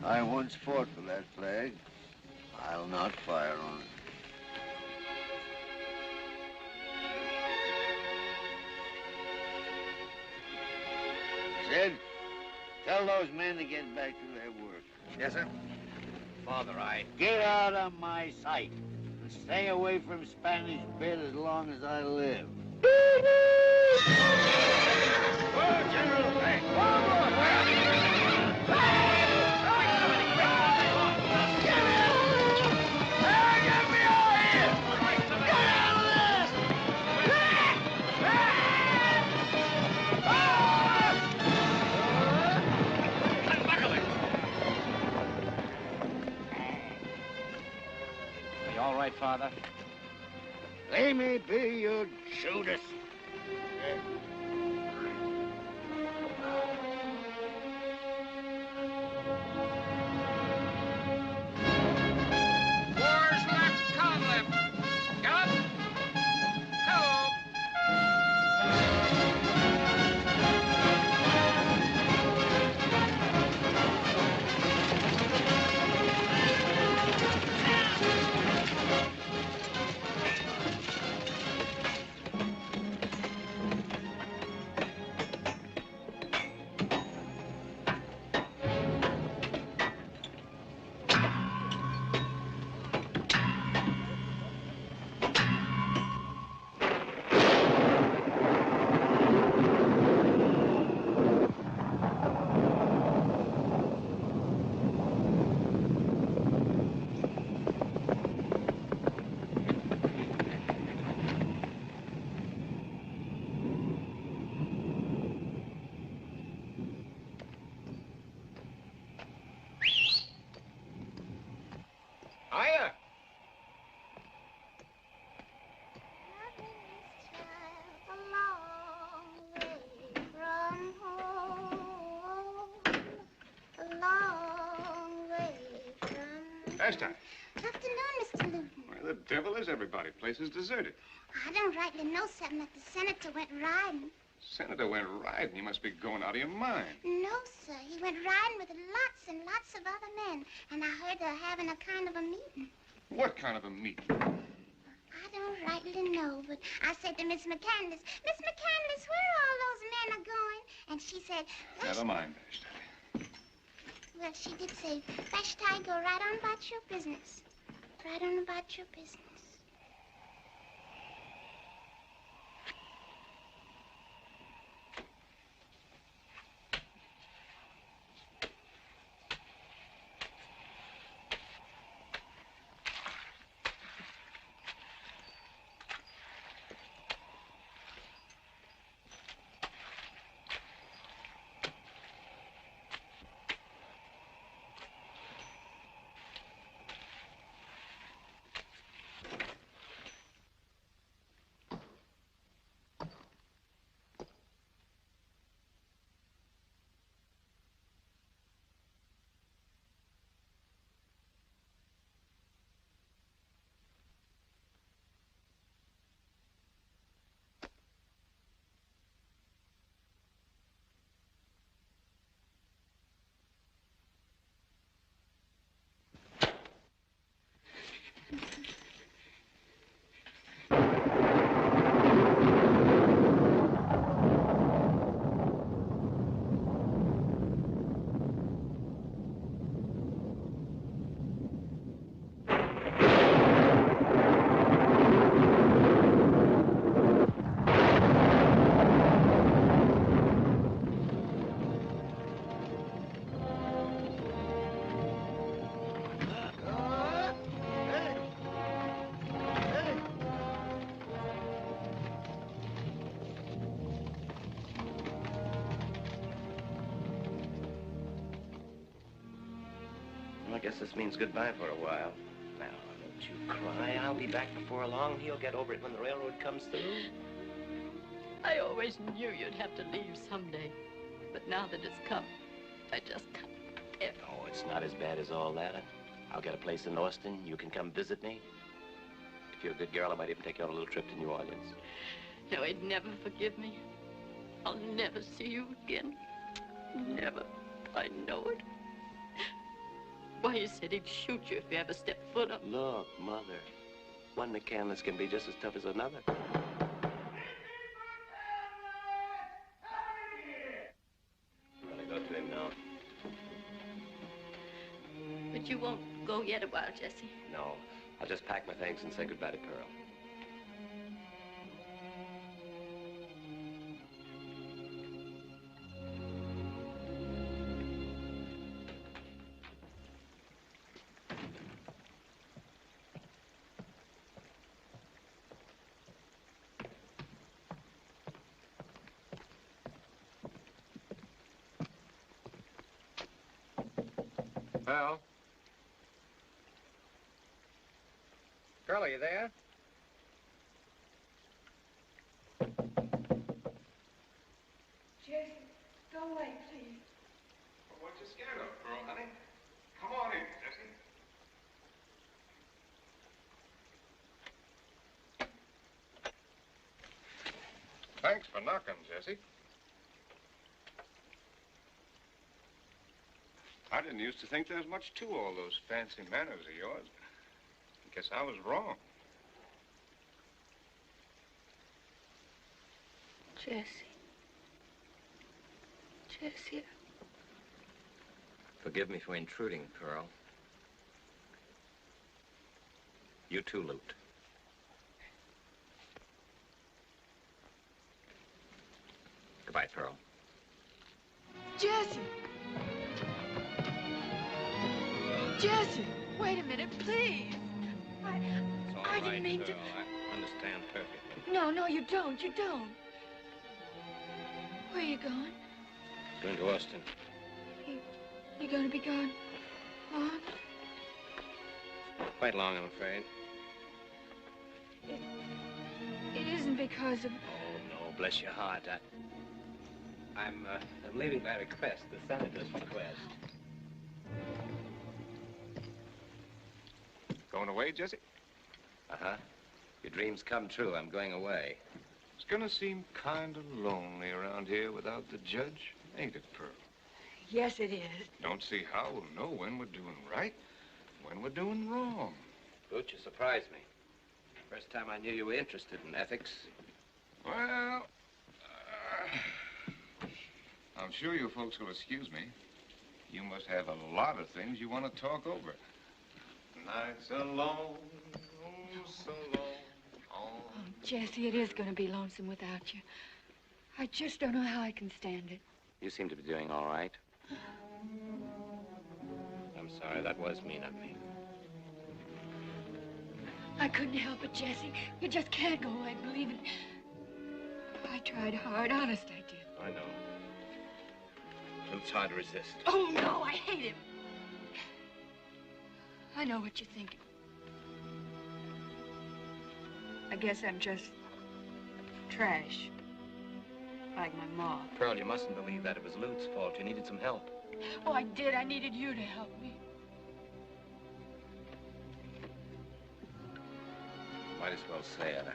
I once fought for that flag. I'll not fire on it. Sid, tell those men to get back to their work. Yes, sir. Father, Get out of my sight and stay away from Spanish Bit as long as I live. Whoa, General! Hey! Are you all right, Father? They may be, you Judas. Wars left, calm left. Gallop. Hello. Hiya. Last time. Afternoon, Mr. Luton. Where the devil is everybody? Place is deserted. I don't rightly know something that the senator went riding. Senator went riding. He must be going out of your mind. No, sir. He went riding with lots and lots of other men. And I heard they're having a kind of a meeting. What kind of a meeting? I don't rightly know, but I said to Miss McCandless, Miss McCandless, where all those men are going? And she said, Never mind, Vashti. well, she did say, Vashti, go right on about your business. Right on about your business. I guess this means goodbye for a while. Now, don't you cry. I'll be back before long. He'll get over it when the railroad comes through. I always knew you'd have to leave someday. But now that it's come, I just can't bear it. Oh, it's not as bad as all that. I'll get a place in Austin. You can come visit me. If you're a good girl, I might even take you on a little trip to New Orleans. No, he'd never forgive me. I'll never see you again. Never. I know it. Why, he said he'd shoot you if you ever stepped foot up. Look, Mother, one McCandless can be just as tough as another. I'm gonna go to him now. But you won't go yet a while, Jesse. No, I'll just pack my things and say goodbye to Pearl. Pearl? Pearl, are you there? Jesse, go away, please. Well, what you scared of, Pearl, honey? Come on in, Jesse. Thanks for knocking, Jesse. I didn't used to think there was much to all those fancy manners of yours. I guess I was wrong. Jesse. Jesse. Forgive me for intruding, Pearl. You too, Lute. Goodbye, Pearl. Jesse! Jesse! Wait a minute, please. It's all I didn't right, mean to... Pearl. I understand perfectly. No, no, you don't. You don't. Where are you going? Going to Austin. You're going to be gone long? Quite long, I'm afraid. It isn't because of... Oh, no, bless your heart. I'm leaving by request, the senator's request. Going away, Jesse? Uh-huh. Your dreams come true. I'm going away. It's gonna seem kind of lonely around here without the judge, ain't it, Pearl? Yes, it is. Don't see how we'll know when we're doing right, when we're doing wrong. Lute, you surprised me. First time I knew you were interested in ethics. Well, I'm sure you folks will excuse me. You must have a lot of things you want to talk over. Nights alone, oh, so long. Oh, Jesse, it is going to be lonesome without you. I just don't know how I can stand it. You seem to be doing all right. I'm sorry, that was mean of me. I couldn't help it, Jesse. You just can't go away, believe it. I tried hard, honest I did. I know. It's hard to resist. Oh, no, I hate him. I know what you're thinking. I guess I'm just trash. Like my mom. Pearl, you mustn't believe that. It was Lute's fault. You needed some help. Oh, I did. I needed you to help me. Might as well say it.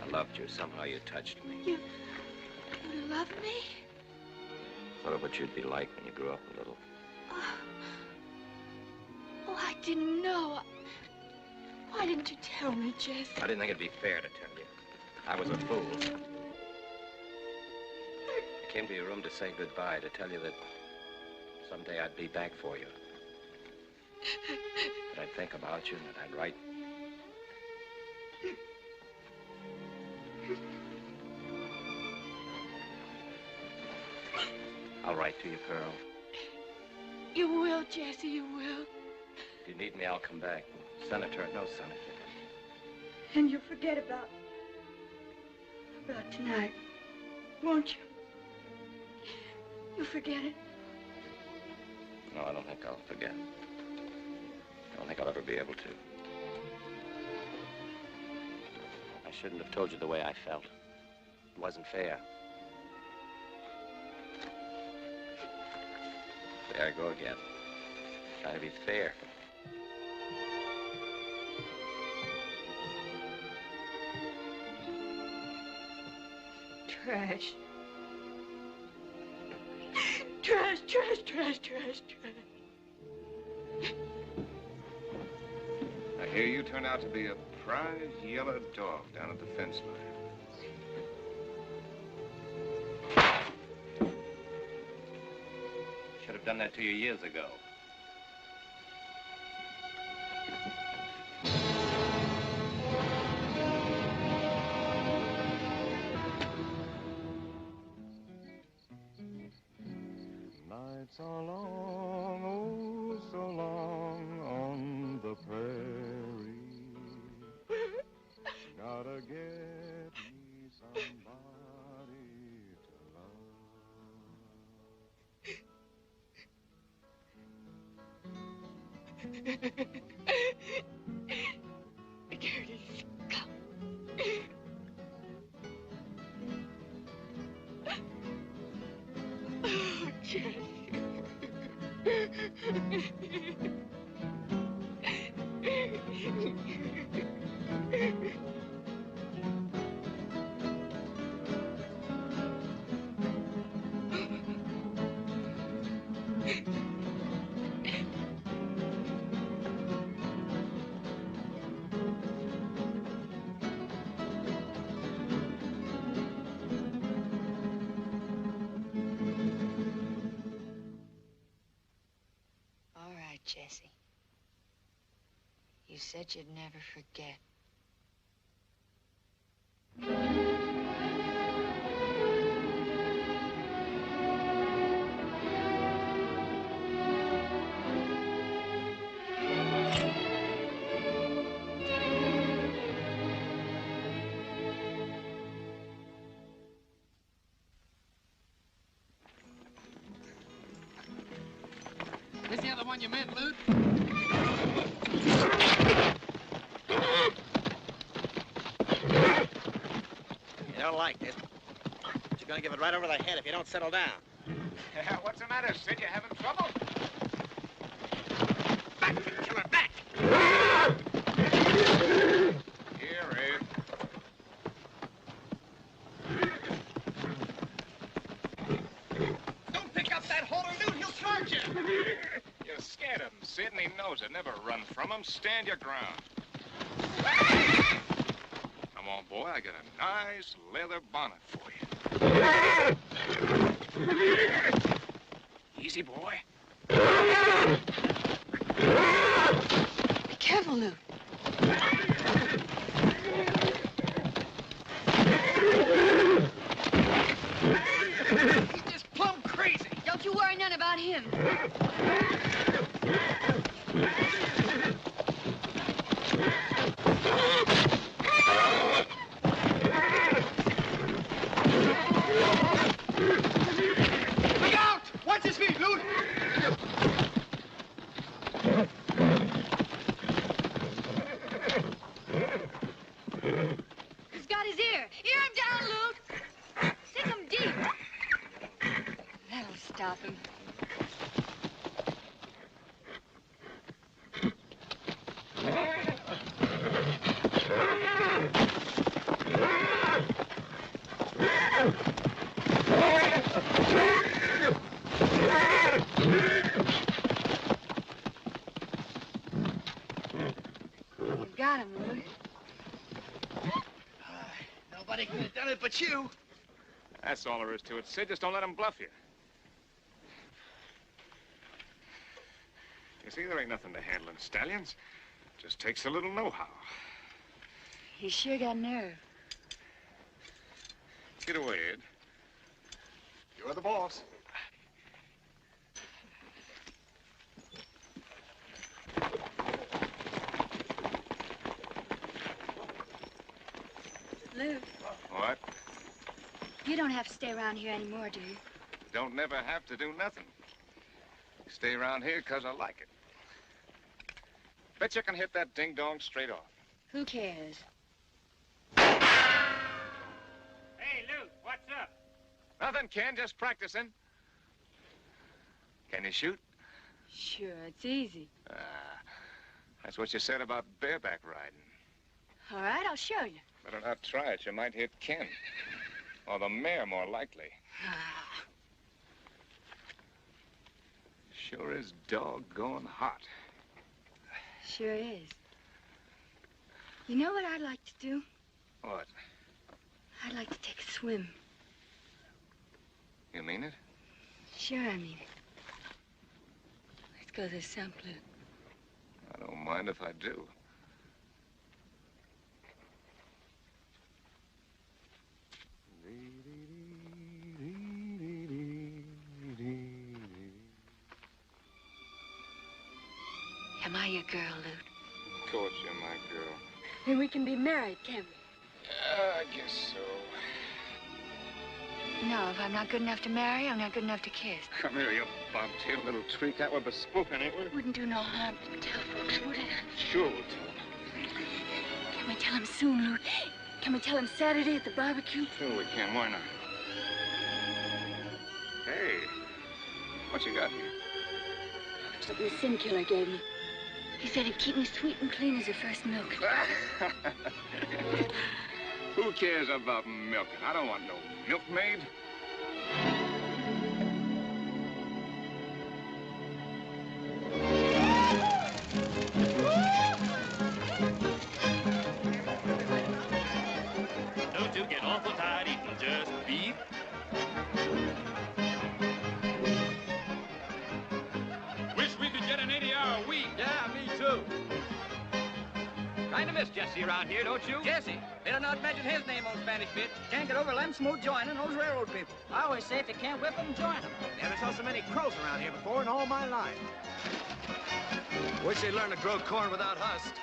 I loved you. Somehow you touched me. You love me? Thought of what you'd be like when you grew up a little. Oh, I didn't know. Why didn't you tell me, Jess? I didn't think it'd be fair to tell you. I was a fool. I came to your room to say goodbye, to tell you that someday I'd be back for you. That I'd think about you and that I'd write. I'll write to you, Pearl. You will, Jesse, you will. If you need me, I'll come back. Senator or no senator. And you'll forget about tonight, won't you? You'll forget it. No, I don't think I'll forget. I don't think I'll ever be able to. I shouldn't have told you the way I felt. It wasn't fair. There I go again. Trying to be fair. Trash. Trash, trash, trash, trash, trash. I hear you turned out to be a prize yellow dog down at the fence line. Should have done that to you years ago. Nights are long, oh, so long on the prairie. Gotta get me somebody to love. Dirty scum. Oh, Jesse. All right, Jesse. You said you'd never forget. This the other one you meant, Lute? You don't like this. But you're gonna give it right over the head if you don't settle down. Yeah, what's the matter, Sid? You having trouble? Back, killer, back! Here, Ed. Don't pick up that holder, Lute. He'll charge you. You're scared of him, Sid, and he knows it. Never run from him. Stand your ground. Come on, boy. I got a nice leather bonnet for you. Easy, boy. Be careful, Lute. He's just plumb crazy. Don't you worry none about him. Look out! Watch his feet, Lute! He's got his ear. Ear him down, Lute. Stick him deep. That'll stop him. You got him, Lute. Nobody could have done it but you. That's all there is to it, Sid. Just don't let him bluff you. You see, there ain't nothing to handling stallions. Just takes a little know-how. He's sure got nerve. Get away, Ed. You're the boss. Lute, What? you don't have to stay around here anymore, do you? Don't never have to do nothing. Stay around here because I like it. Bet you can hit that ding-dong straight off. Who cares? Hey, Luke, what's up? Nothing, Ken, just practicing. Can you shoot? Sure, it's easy. That's what you said about bareback riding. All right, I'll show you. Better not try it. You might hit Ken. Or the mare, more likely. Sure is doggone hot. Sure is. You know what I'd like to do? What? I'd like to take a swim. You mean it? Sure, I mean it. Let's go this simple. I don't mind if I do. Am I your girl, Luke? Of course you're my girl. Then we can be married, can't we? I guess so. No, if I'm not good enough to marry, I'm not good enough to kiss. Come here, you bobtail little tweak. That were bespoken, ain't we? Wouldn't do no harm to tell folks, would it? Sure we'll tell them. Can we tell him soon, Luke? Can we tell him Saturday at the barbecue? Sure we can. Why not? Hey, what you got here? Something the sin killer gave me. He said he'd keep me sweet and clean as her first milk. Who cares about milking? I don't want no milkmaid. Don't you get awful tired eating just beef? Wish we could get an 80-hour week. Yeah, me too. Kind of miss Jesse around here, don't you? Jesse? Better not mention his name on Spanish Bit. Can't get over Lem Smooth joining those railroad people. I always say if you can't whip them, join them. Never saw so many crows around here before in all my life. Wish they'd learn to grow corn without husk.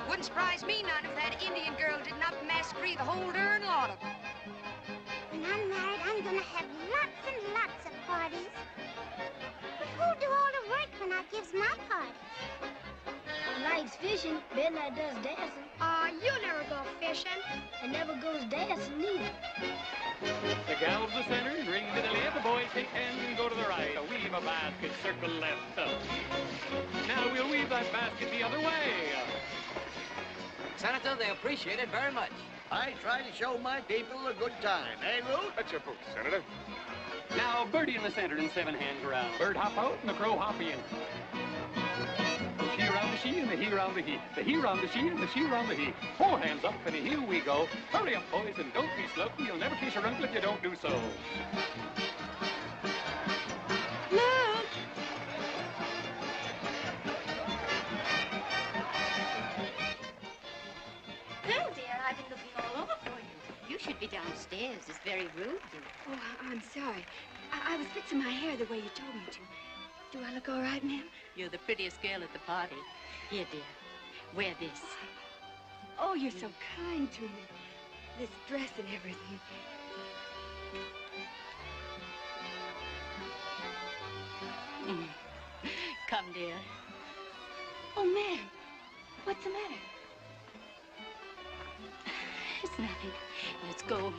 Wouldn't surprise me none if that Indian girl did not massacre the whole darn lot of them. When I'm married, I'm gonna have lots and lots of parties. But who'll do all the work when I gives my party? Likes fishing, Midnight does dancing. You never go fishing. And never goes dancing neither. The gal's the center, ring to the left, the boys take hands and go to the right. Weave a basket, circle left. Now we'll weave that basket the other way. Senator, they appreciate it very much. I try to show my people a good time, eh, Luke? That's your boots, Senator. Now, birdie in the center and 7 hands around. Bird hop out and the crow hop in. The she round the she and the he round the he. The he round the she and the she round the he. 4 hands up and here we go. Hurry up, boys, and don't be slow. You'll never kiss your uncle if you don't do so. Look! Well, dear, I've been looking all over for you. You should be downstairs. It's very rude, dear. Oh, I'm sorry. I was fixing my hair the way you told me to. Do I look all right, ma'am? You're the prettiest girl at the party. Here, dear, wear this. Oh, you're so kind to me. This dress and everything. Come, dear. Oh, ma'am, what's the matter? It's nothing. Let's go.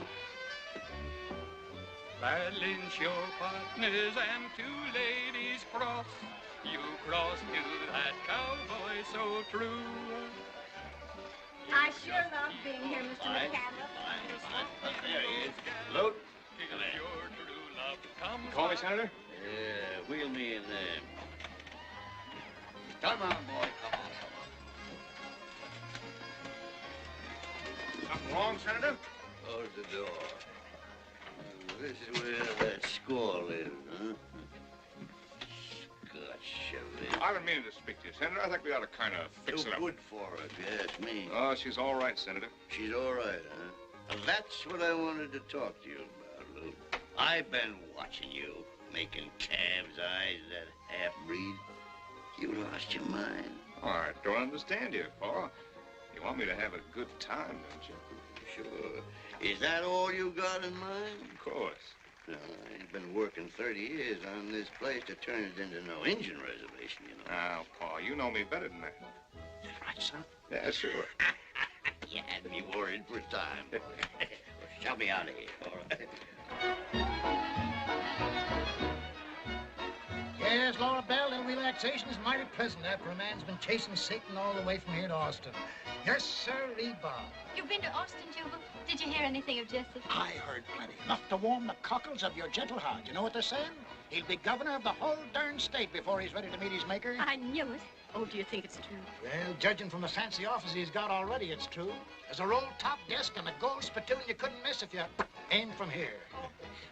Balance your partners and 2 ladies cross. You cross to that cowboy so true. I sure love being here, Mr. McCandless. There he is. Luke, Come here. Your true love comes Call me, Senator? yeah, wheel me in there. Come on, boy, come on. Something wrong, Senator? Close the door. This is where that squaw lives, huh? Scotch, I've been meaning to speak to you, Senator. I think we ought to kind of fix Too it up. good for her, if you ask me. Oh, she's all right, Senator. She's all right, huh? Well, that's what I wanted to talk to you about, Luke. I've been watching you, making calves' eyes at that half-breed. You lost your mind. Oh, I don't understand you, Paul. You want me to have a good time, don't you? Sure. Is that all you got in mind? Of course. He's been working 30 years on this place to turn it into no Indian reservation, you know. Now, Pa, you know me better than that. Right, son? Yeah, sure. You had me worried for time. Well, shove me out of here, all right? Yes, Laura Bell, a little relaxation is mighty pleasant after a man's been chasing Satan all the way from here to Austin. Yes, sir, Bob. You've been to Austin, Jubal? Did you hear anything of Jesse? I heard plenty. Enough to warm the cockles of your gentle heart. You know what they're saying? He'll be governor of the whole darn state before he's ready to meet his maker. I knew it. Oh, do you think it's true? Well, judging from the fancy office he's got already, it's true. There's a roll-top desk and a gold spittoon you couldn't miss if you aimed from here.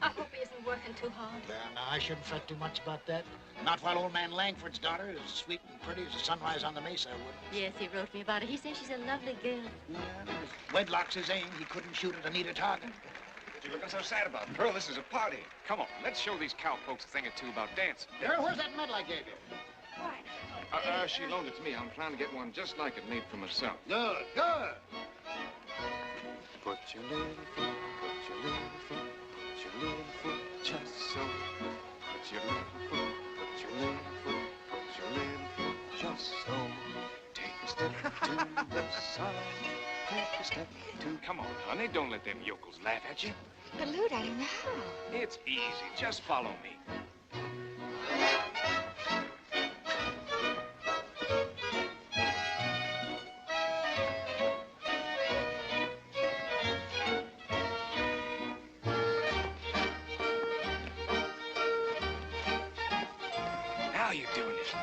I hope he isn't working too hard. Well, now, I shouldn't fret too much about that. Not while old man Langford's daughter is as sweet and pretty as the sunrise on the mesa, I wouldn't. Yes, he wrote me about it. He says she's a lovely girl. Yeah, if wedlock's his aim, he couldn't shoot at a neater target. What are you looking so sad about? Pearl, this is a party. Come on, let's show these cowpokes a thing or two about dancing. Girl, where's that medal I gave you? Why? She loaned it to me. I'm trying to get one just like it made for myself. Good, good. Put your little foot, put your little foot, put your little foot just so. Put your little foot, put your little foot, put your little foot just so. Take a step to the side, take a step to... Come on, honey, don't let them yokels laugh at you. But, Lute, I don't know how. It's easy. Just follow me. Now you're doing it.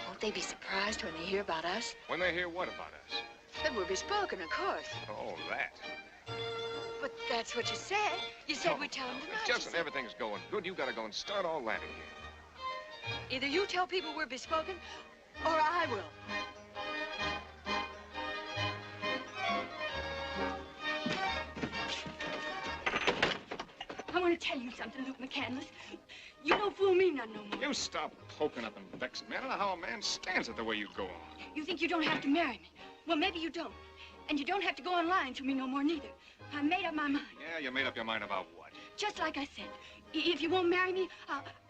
Won't they be surprised when they hear about us? When they hear what about us? That we're bespoken, of course. Oh, that. But that's what you said. You said we'd tell them tonight. Just when everything's going good, you gotta go and start all that again. Either you tell people we're bespoken, or I will. I want to tell you something, Luke McCandless. You don't fool me none no more. You stop poking up and vexing me. I don't know how a man stands it the way you go on. You think you don't have to marry me. Well, maybe you don't. And you don't have to go on lying to me no more, neither. I made up my mind. Yeah, you made up your mind about what? Just like I said. If you won't marry me,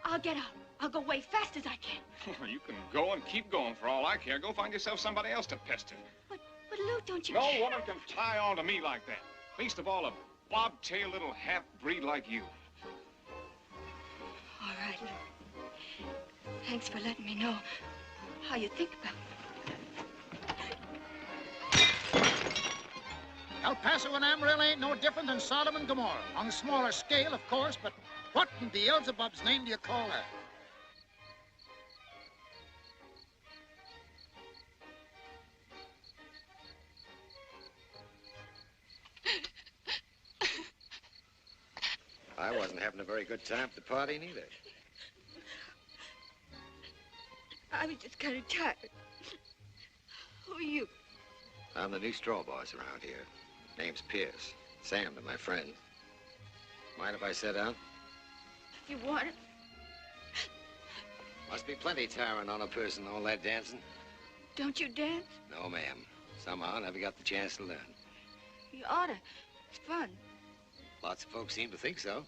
I'll get out. I'll go away fast as I can. You can go and keep going for all I care. Go find yourself somebody else to pester. But Luke, don't you No care? woman can tie on to me like that. Least of all, a bobtail little half-breed like you. All right, Luke. Thanks for letting me know how you think about me. El Paso and Amarillo ain't no different than Sodom and Gomorrah. On a smaller scale, of course, but what in Beelzebub's name do you call that? I wasn't having a very good time at the party, neither. I was just kind of tired. Who are you? I'm the new straw boss around here. Name's Pierce. Sam to my friend. Mind if I sit down? If you want it. Must be plenty tiring on a person, all that dancing. Don't you dance? No, ma'am. Somehow I never got the chance to learn. You oughta. It's fun. Lots of folks seem to think so.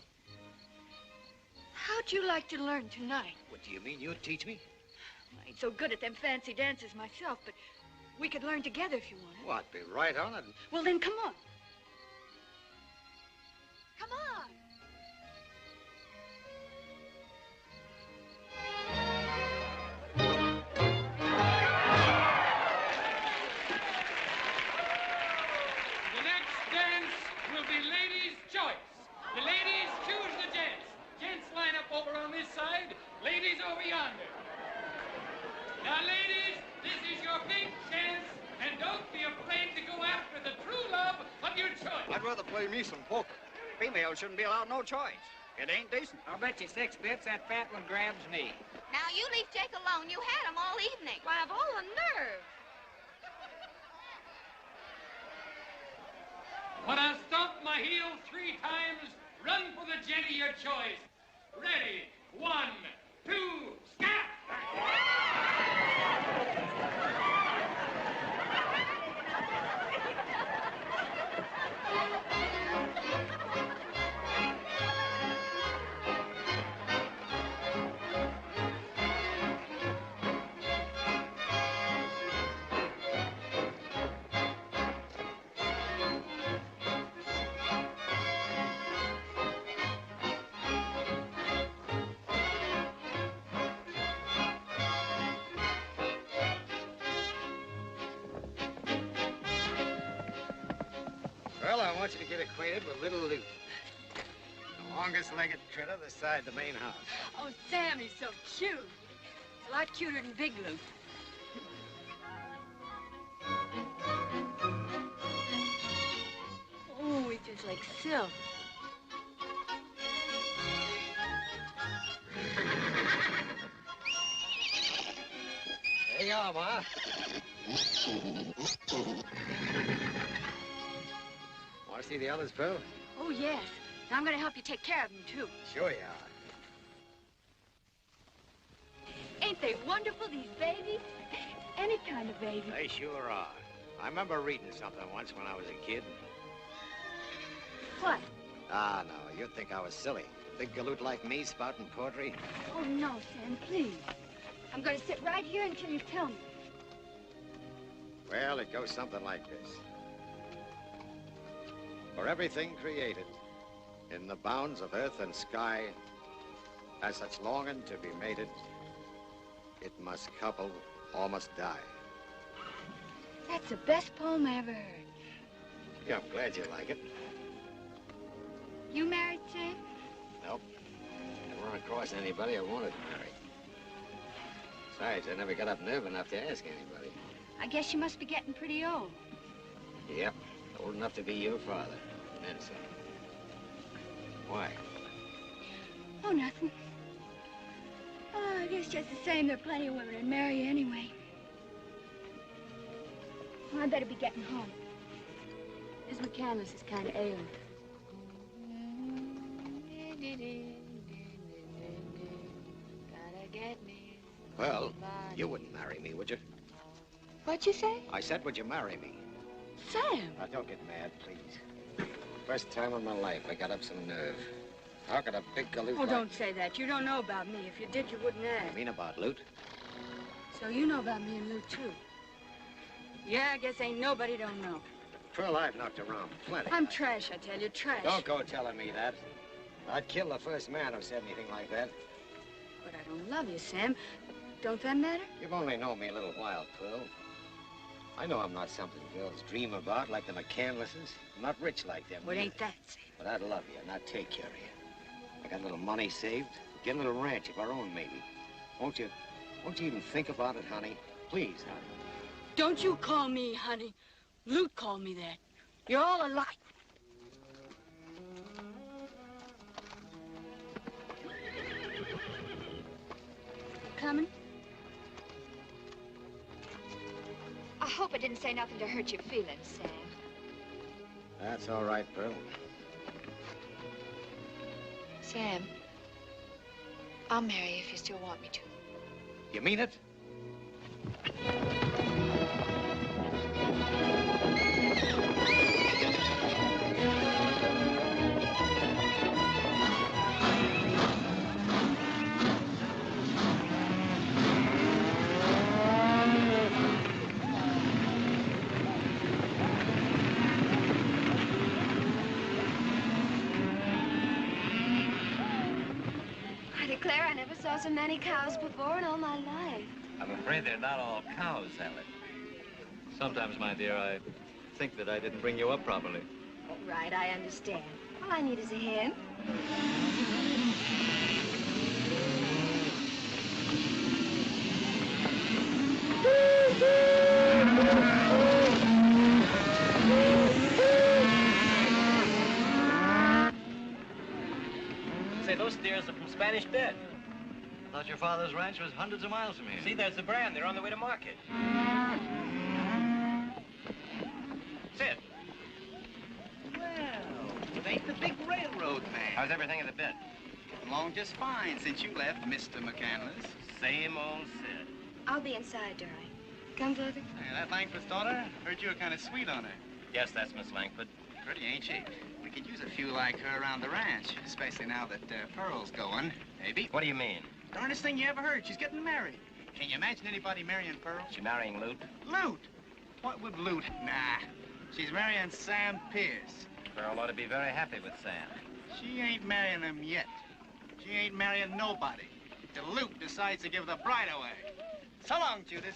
How'd you like to learn tonight? What do you mean you'd teach me? I ain't so good at them fancy dances myself, but we could learn together if you wanted. What, be right on it? Well, then come on. Come on. The next dance will be ladies' choice. The ladies choose the gents. Gents line up over on this side, ladies over yonder. Now, ladies, this is your big chance, and don't be afraid to go after the true love of your choice. I'd rather play me some poker. Females shouldn't be allowed no choice. It ain't decent. I'll bet you 6 bits that fat one grabs me. Now, you leave Jake alone. You had him all evening. Why, I've all the nerve. When I stomp my heel 3 times, run for the Jenny your choice. Ready, 1, 2, scat! Well, I want you to get acquainted with little Luke. The longest-legged critter this side the main house. Oh, Sam, he's so cute. A lot cuter than Big Luke. Oh, he's just like silk. There you are, Ma. Want to see the others, Pearl? Oh, yes. And I'm going to help you take care of them, too. Sure you are. Ain't they wonderful, these babies? Any kind of baby. They sure are. I remember reading something once when I was a kid. What? Ah, no, you'd think I was silly. Big galoot like me spouting poetry. Oh, no, Sam, please. I'm going to sit right here until you tell me. Well, it goes something like this. For everything created, in the bounds of earth and sky, has such longing to be mated, it must couple or must die. That's the best poem I ever heard. Yeah, I'm glad you like it. You married, Sam? Nope. Never run across anybody I wanted to marry. Besides, I never got up nerve enough to ask anybody. I guess you must be getting pretty old. Yep, old enough to be your father. Then some. Why? Oh, nothing. Oh, I guess just the same, there are plenty of women that'd marry you anyway. Well, I better be getting home. Miss McCandless is kind of ailing. Well, you wouldn't marry me, would you? What'd you say? I said, would you marry me? Sam! Now, don't get mad, please. First time in my life I got up some nerve. How could a big galoot Oh, don't say that. You don't know about me. If you did, you wouldn't ask. You mean about loot? So you know about me and Luke, too. Yeah, I guess ain't nobody don't know. Pearl, I've knocked around plenty. I'm trash, I tell you, trash. Don't go telling me that. I'd kill the first man who said anything like that. But I don't love you, Sam. Don't that matter? You've only known me a little while, Pearl. I know I'm not something girls dream about like the McCandlesses. I'm not rich like them. Well, ain't that, Sam? But I'd love you and I'd take care of you. I got a little money saved. Get a little ranch of our own, maybe. Won't you even think about it, honey? Please, honey. Don't you call me honey. Luke called me that. You're all alike. Coming? I hope I didn't say nothing to hurt your feelings, Sam. That's all right, Pearl. Sam, I'll marry you if you still want me to. You mean it? I declare I never saw so many cows before in all my life. I'm afraid they're not all cows, Ellen. Sometimes, my dear, I think that I didn't bring you up properly. All right, I understand. All I need is a hand. those steers are from Spanish Bit. I thought your father's ranch was hundreds of miles from here. See, there's the brand. They're on the way to market. Sit. Well, it ain't the big railroad man. How's everything at the Bit? Along just fine since you left, Mr. McCandless. Same old Sid. I'll be inside, darling. Come, Father. Hey, that Langford's daughter? Heard you were kind of sweet on her. Yes, that's Miss Langford. Pretty, ain't she? We could use a few like her around the ranch, especially now that Pearl's going, maybe. What do you mean? Darndest thing you ever heard. She's getting married. Can you imagine anybody marrying Pearl? She marrying Lute? Lute? What would Lute? Nah. She's marrying Sam Pierce. Pearl ought to be very happy with Sam. She ain't marrying him yet. She ain't marrying nobody. Till Lute decides to give the bride away. So long, Judas.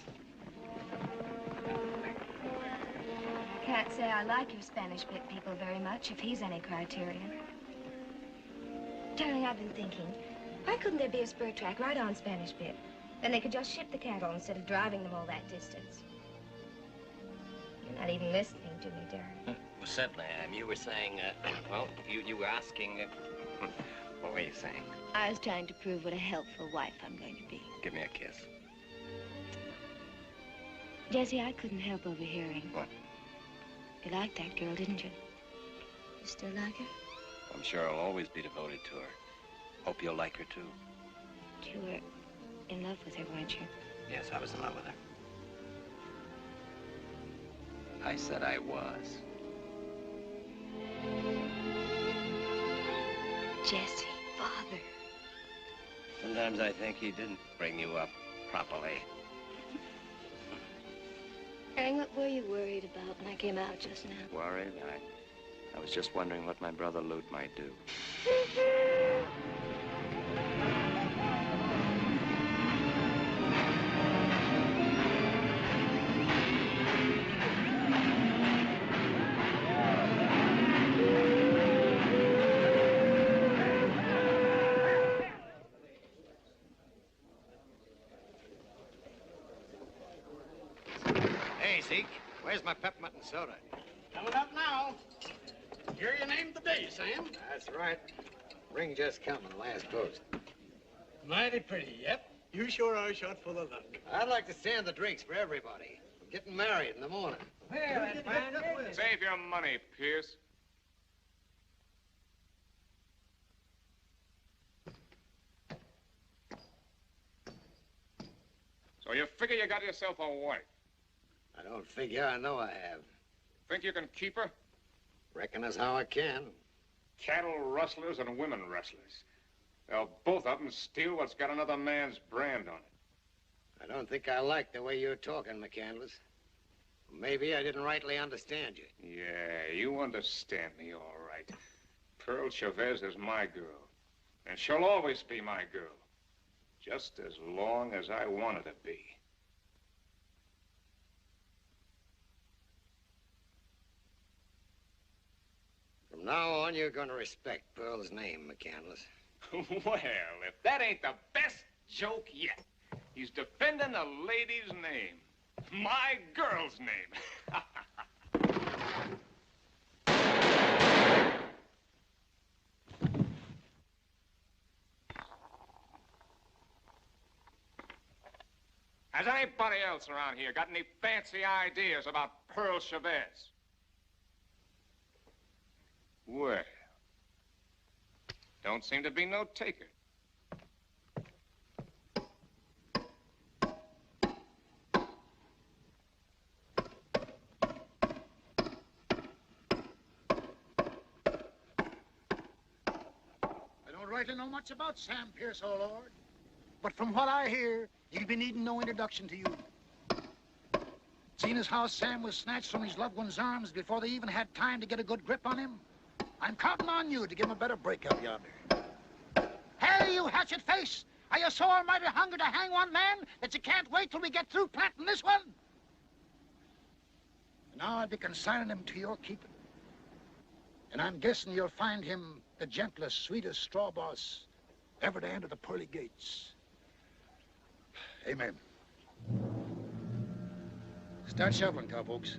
I can't say I like your Spanish Bit people very much, if he's any criterion. Darling, I've been thinking, why couldn't there be a spur track right on Spanish Bit? Then they could just ship the cattle instead of driving them all that distance. You're not even listening to me, darling. Well, certainly I am. You were saying, well, you were asking, what were you saying? I was trying to prove what a helpful wife I'm going to be. Give me a kiss. Jesse, I couldn't help overhearing. What? You liked that girl, didn't you? You still like her? I'm sure I'll always be devoted to her. Hope you'll like her, too. You were in love with her, weren't you? Yes, I was in love with her. I said I was. Jesse, Father. Sometimes I think he didn't bring you up properly. Hank, what were you worried about when I came out just now? Worried? I was just wondering what my brother Lute might do. Hey, Zeke, where's my peppermint and soda? Coming up now. Here you named the day, Sam. That's right. Ring just come on the last post. Mighty pretty, yep. You sure are shot full of luck. I'd like to stand the drinks for everybody. I'm getting married in the morning. Save your money, Pierce. So you figure you got yourself a wife? I don't figure. I know I have. Think you can keep her? Reckon that's how I can. Cattle rustlers and women rustlers. They'll both of them steal what's got another man's brand on it. I don't think I like the way you're talking, McCandless. Maybe I didn't rightly understand you. Yeah, you understand me all right. Pearl Chavez is my girl. And she'll always be my girl. Just as long as I want her to be. From now on, you're going to respect Pearl's name, McCandless. Well, if that ain't the best joke yet. He's defending a lady's name. My girl's name. Has anybody else around here got any fancy ideas about Pearl Chavez? Well, don't seem to be no taker. I don't rightly know much about Sam Pierce, oh Lord. But from what I hear, he'll be needing no introduction to you. Seeing as how Sam was snatched from his loved one's arms before they even had time to get a good grip on him, I'm counting on you to give him a better break out yonder. Hey, you hatchet face! Are you so almighty hungry to hang one man that you can't wait till we get through planting this one? Now I'll be consigning him to your keeping. And I'm guessing you'll find him the gentlest, sweetest straw boss ever to enter the pearly gates. Amen. Start shoveling, cowpokes.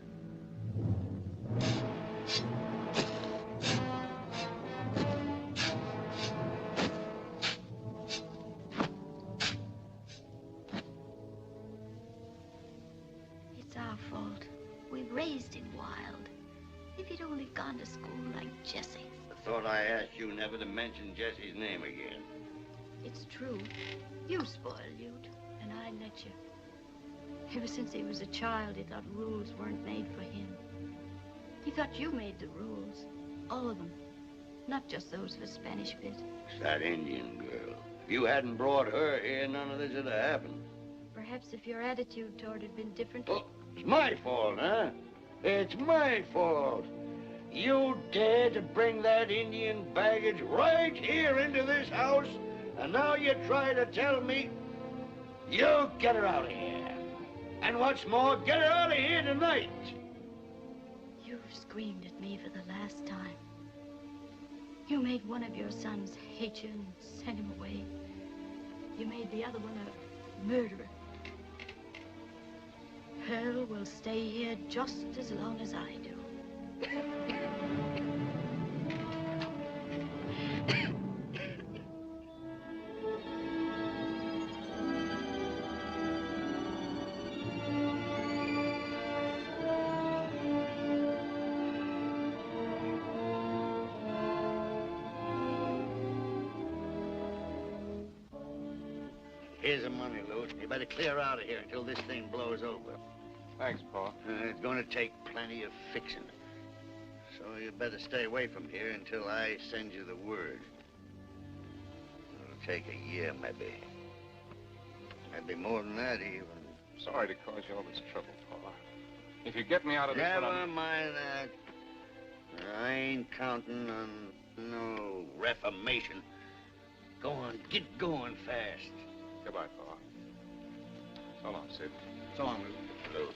our fault. We raised him wild. If he'd only gone to school like Jesse. I thought I asked you never to mention Jesse's name again. It's true. You spoiled Ute, and I let you. Ever since he was a child, he thought rules weren't made for him. He thought you made the rules. All of them. Not just those for Spanish Pit. It's that Indian girl. If you hadn't brought her here, none of this would have happened. Perhaps if your attitude toward it had been different. Oh, it's my fault, huh? It's my fault. You dared to bring that Indian baggage right here into this house, and now you try to tell me you get her out of here. And what's more, get her out of here tonight. You've screamed at me for the last time. You made one of your sons hate you and send him away. You made the other one a murderer. Pearl will stay here just as long as I do. Here's the money, Lou. You better clear out of here until this thing blows over. Thanks, Pa. It's going to take plenty of fixing. So you better stay away from here until I send you the word. It'll take a year, maybe. Maybe more than that, even. Sorry to cause you all this trouble, Pa. If you get me out of this Never mind that. I ain't counting on no reformation. Go on, get going fast. Goodbye, Pa. So long, Sid. So long, Lou.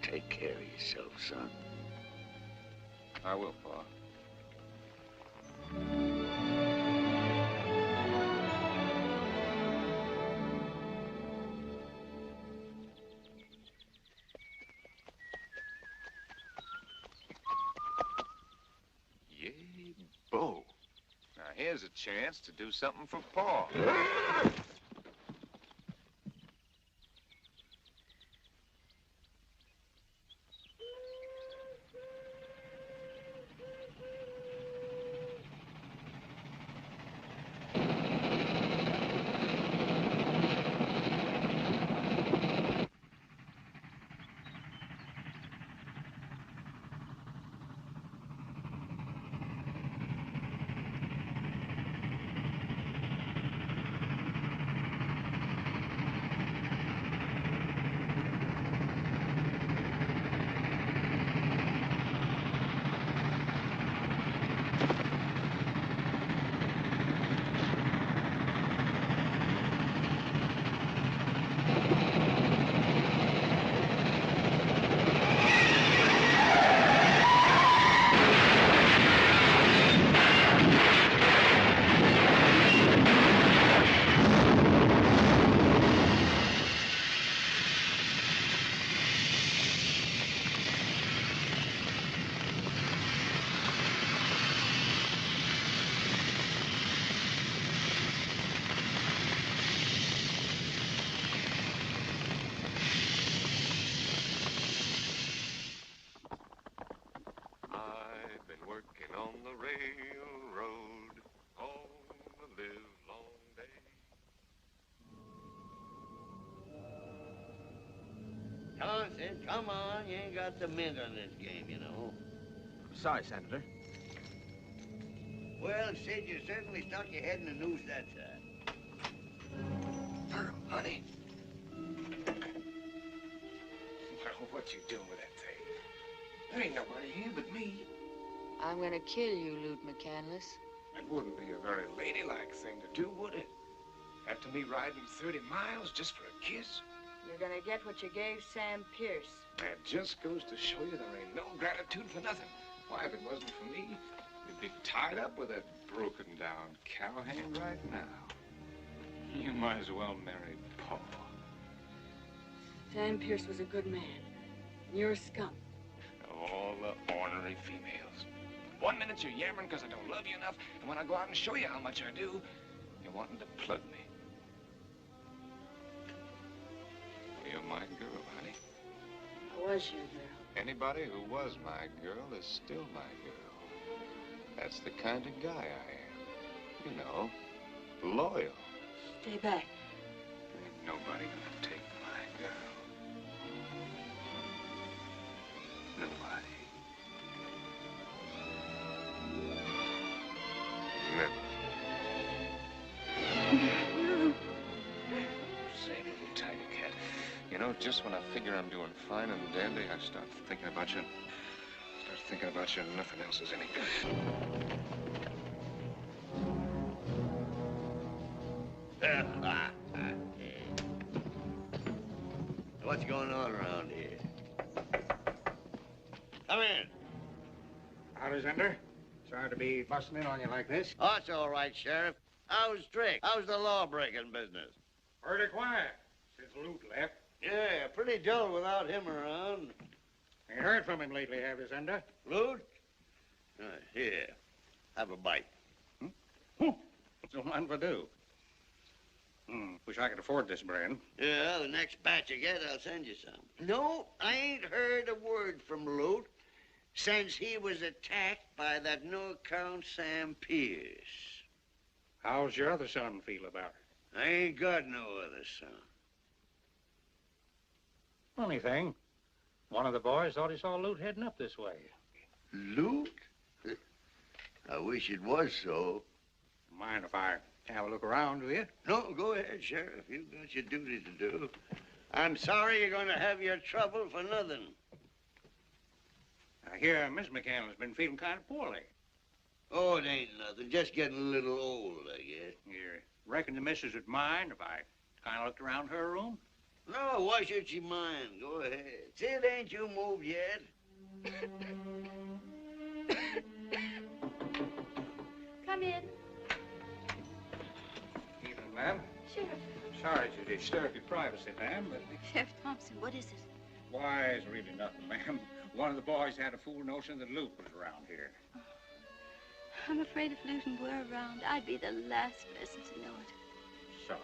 Take care of yourself, son. I will, Pa. Yay, Bo. Now, here's a chance to do something for Pa. Come on, Sid, come on. You ain't got the mint on this game, you know. Sorry, Senator. Well, Sid, you certainly stuck your head in the noose that time. Pearl, honey. Well, what you doing with that thing? There ain't nobody here but me. I'm gonna kill you, Lute McCandless. It wouldn't be a very ladylike thing to do, would it? After me riding 30 miles just for a kiss? You're gonna get what you gave Sam Pierce. That just goes to show you there ain't no gratitude for nothing. Why, if it wasn't for me, you'd be tied up with a broken-down cowhand right now. You might as well marry Paul. Sam Pierce was a good man. You're a scum. All the ornery females. One minute you're yammering because I don't love you enough, and when I go out and show you how much I do, you're wanting to plug me. You're my girl, honey. was your girl. Anybody who was my girl is still my girl. That's the kind of guy I am. You know, loyal. Stay back. Ain't nobody gonna take my girl. Nobody. Never. Same little tiny cat. You know, just when I figure I'm doing fine and dandy, I start thinking about you. Start thinking about you and nothing else is any good. What's going on around here? Come in. Howdy, Zender. Sorry to be busting in on you like this. Oh, it's all right, Sheriff. How's Trick? How's the law-breaking business? Pretty quiet since Lute left. Yeah, pretty dull without him around. Ain't heard from him lately, have you, Zender? Lute? Here, have a bite. Don't mind if I do. Wish I could afford this brand. Yeah, the next batch you get, I'll send you some. No, I ain't heard a word from Lute since he was attacked by that no-account Sam Pierce. How's your other son feel about it? I ain't got no other son. Funny thing. One of the boys thought he saw Lute heading up this way. Lute? I wish it was so. Mind if I have a look around, do you? No, go ahead, Sheriff. You've got your duty to do. I'm sorry you're going to have your trouble for nothing. I hear Miss McCandless's been feeling kind of poorly. Oh, it ain't nothing. Just getting a little old, I guess. You reckon the missus would mind if I kind of looked around her room? No, why should she mind? Go ahead. See, it ain't you moved yet. Come in. Evening, ma'am. Sheriff. Sorry to disturb your privacy, ma'am, but... Sheriff Thompson, what is it? Why, it's really nothing, ma'am. One of the boys had a fool notion that Luke was around here. I'm afraid if Luton were around, I'd be the last person to know it. Sorry.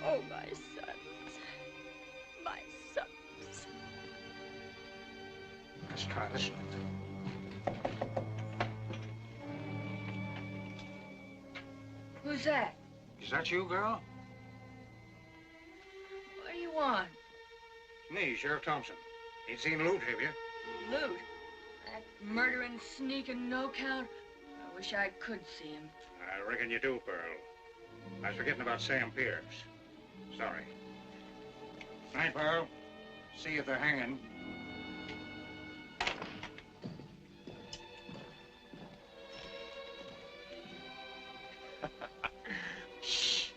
Oh, my sons. My sons. Let's try this one. Who's that? Is that you, girl? What do you want? Me, Sheriff Thompson. Ain't seen Lute, have you? Lute? That murdering, sneaking, no-count? I wish I could see him. I reckon you do, Pearl. I was forgetting about Sam Pierce. Sorry. Night, Pearl. See if they're hanging. Shh.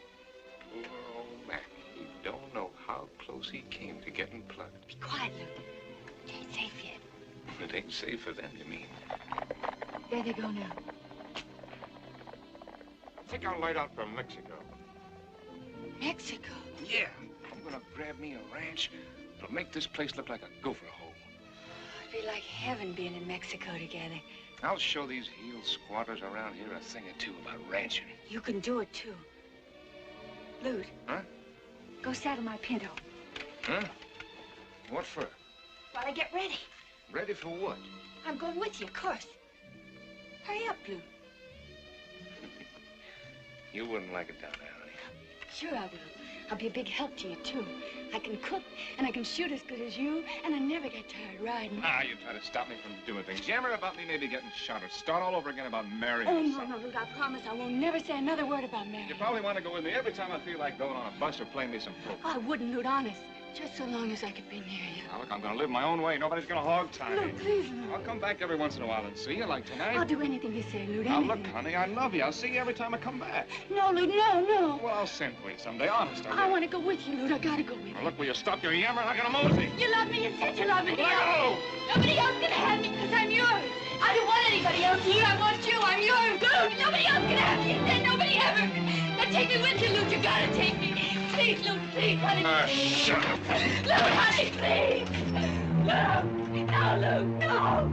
Poor old Mac. You don't know how close he came to getting plugged. Be quiet, Luke. It ain't safe yet. It ain't safe for them, you mean? There they go now. I think I'll light out for Mexico. Mexico? Yeah. I'm gonna grab me a ranch. It'll make this place look like a gopher hole. It'd be like heaven being in Mexico together. I'll show these heel squatters around here a thing or two about ranching. You can do it, too. Lute. Huh? Go saddle my pinto Huh? What for? while I get ready. Ready for what? I'm going with you, of course. Hurry up, Lute. You wouldn't like it down there, honey. Sure I will. I'll be a big help to you, too. I can cook, and I can shoot as good as you, and I never get tired riding. Ah, you try to stop me from doing things. Yammer about me maybe getting shot or start all over again about marrying Oh, or no, something. no, Luke, I promise I won't never say another word about marriage. You probably want to go with me every time I feel like going on a bus or playing me some poker. I wouldn't, Luke, honest. Just so long as I could be near you. Now, look, I'm going to live my own way. Nobody's going to hog tie me. Luke, please, Luke. I'll come back every once in a while and see you, like tonight. I'll do anything you say, Luke, Now, anything. look, honey, I love you. I'll see you every time I come back. No, Luke, no, no. Well, I'll send for you someday, honest. I want to go with you, Luke. I gotta go with you. Now, look, will you stop your yammering like an mosey? You love me. You said you love me. Let go! Nobody else can have me because I'm yours. I don't want anybody else here. I want you. I'm yours. Luke, nobody else can have me. You said nobody ever. Now take me with you, Luke. You gotta take me. Please, Luke, please, honey. Shut up. Luke, honey, please. No, Luke, no!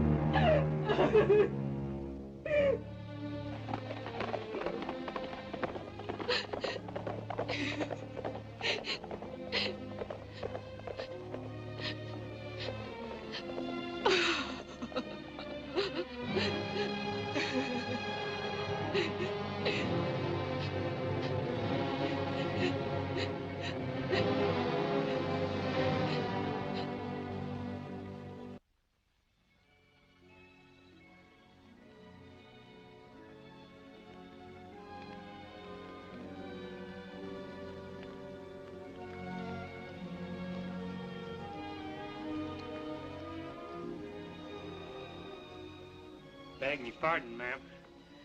Begging your pardon, ma'am.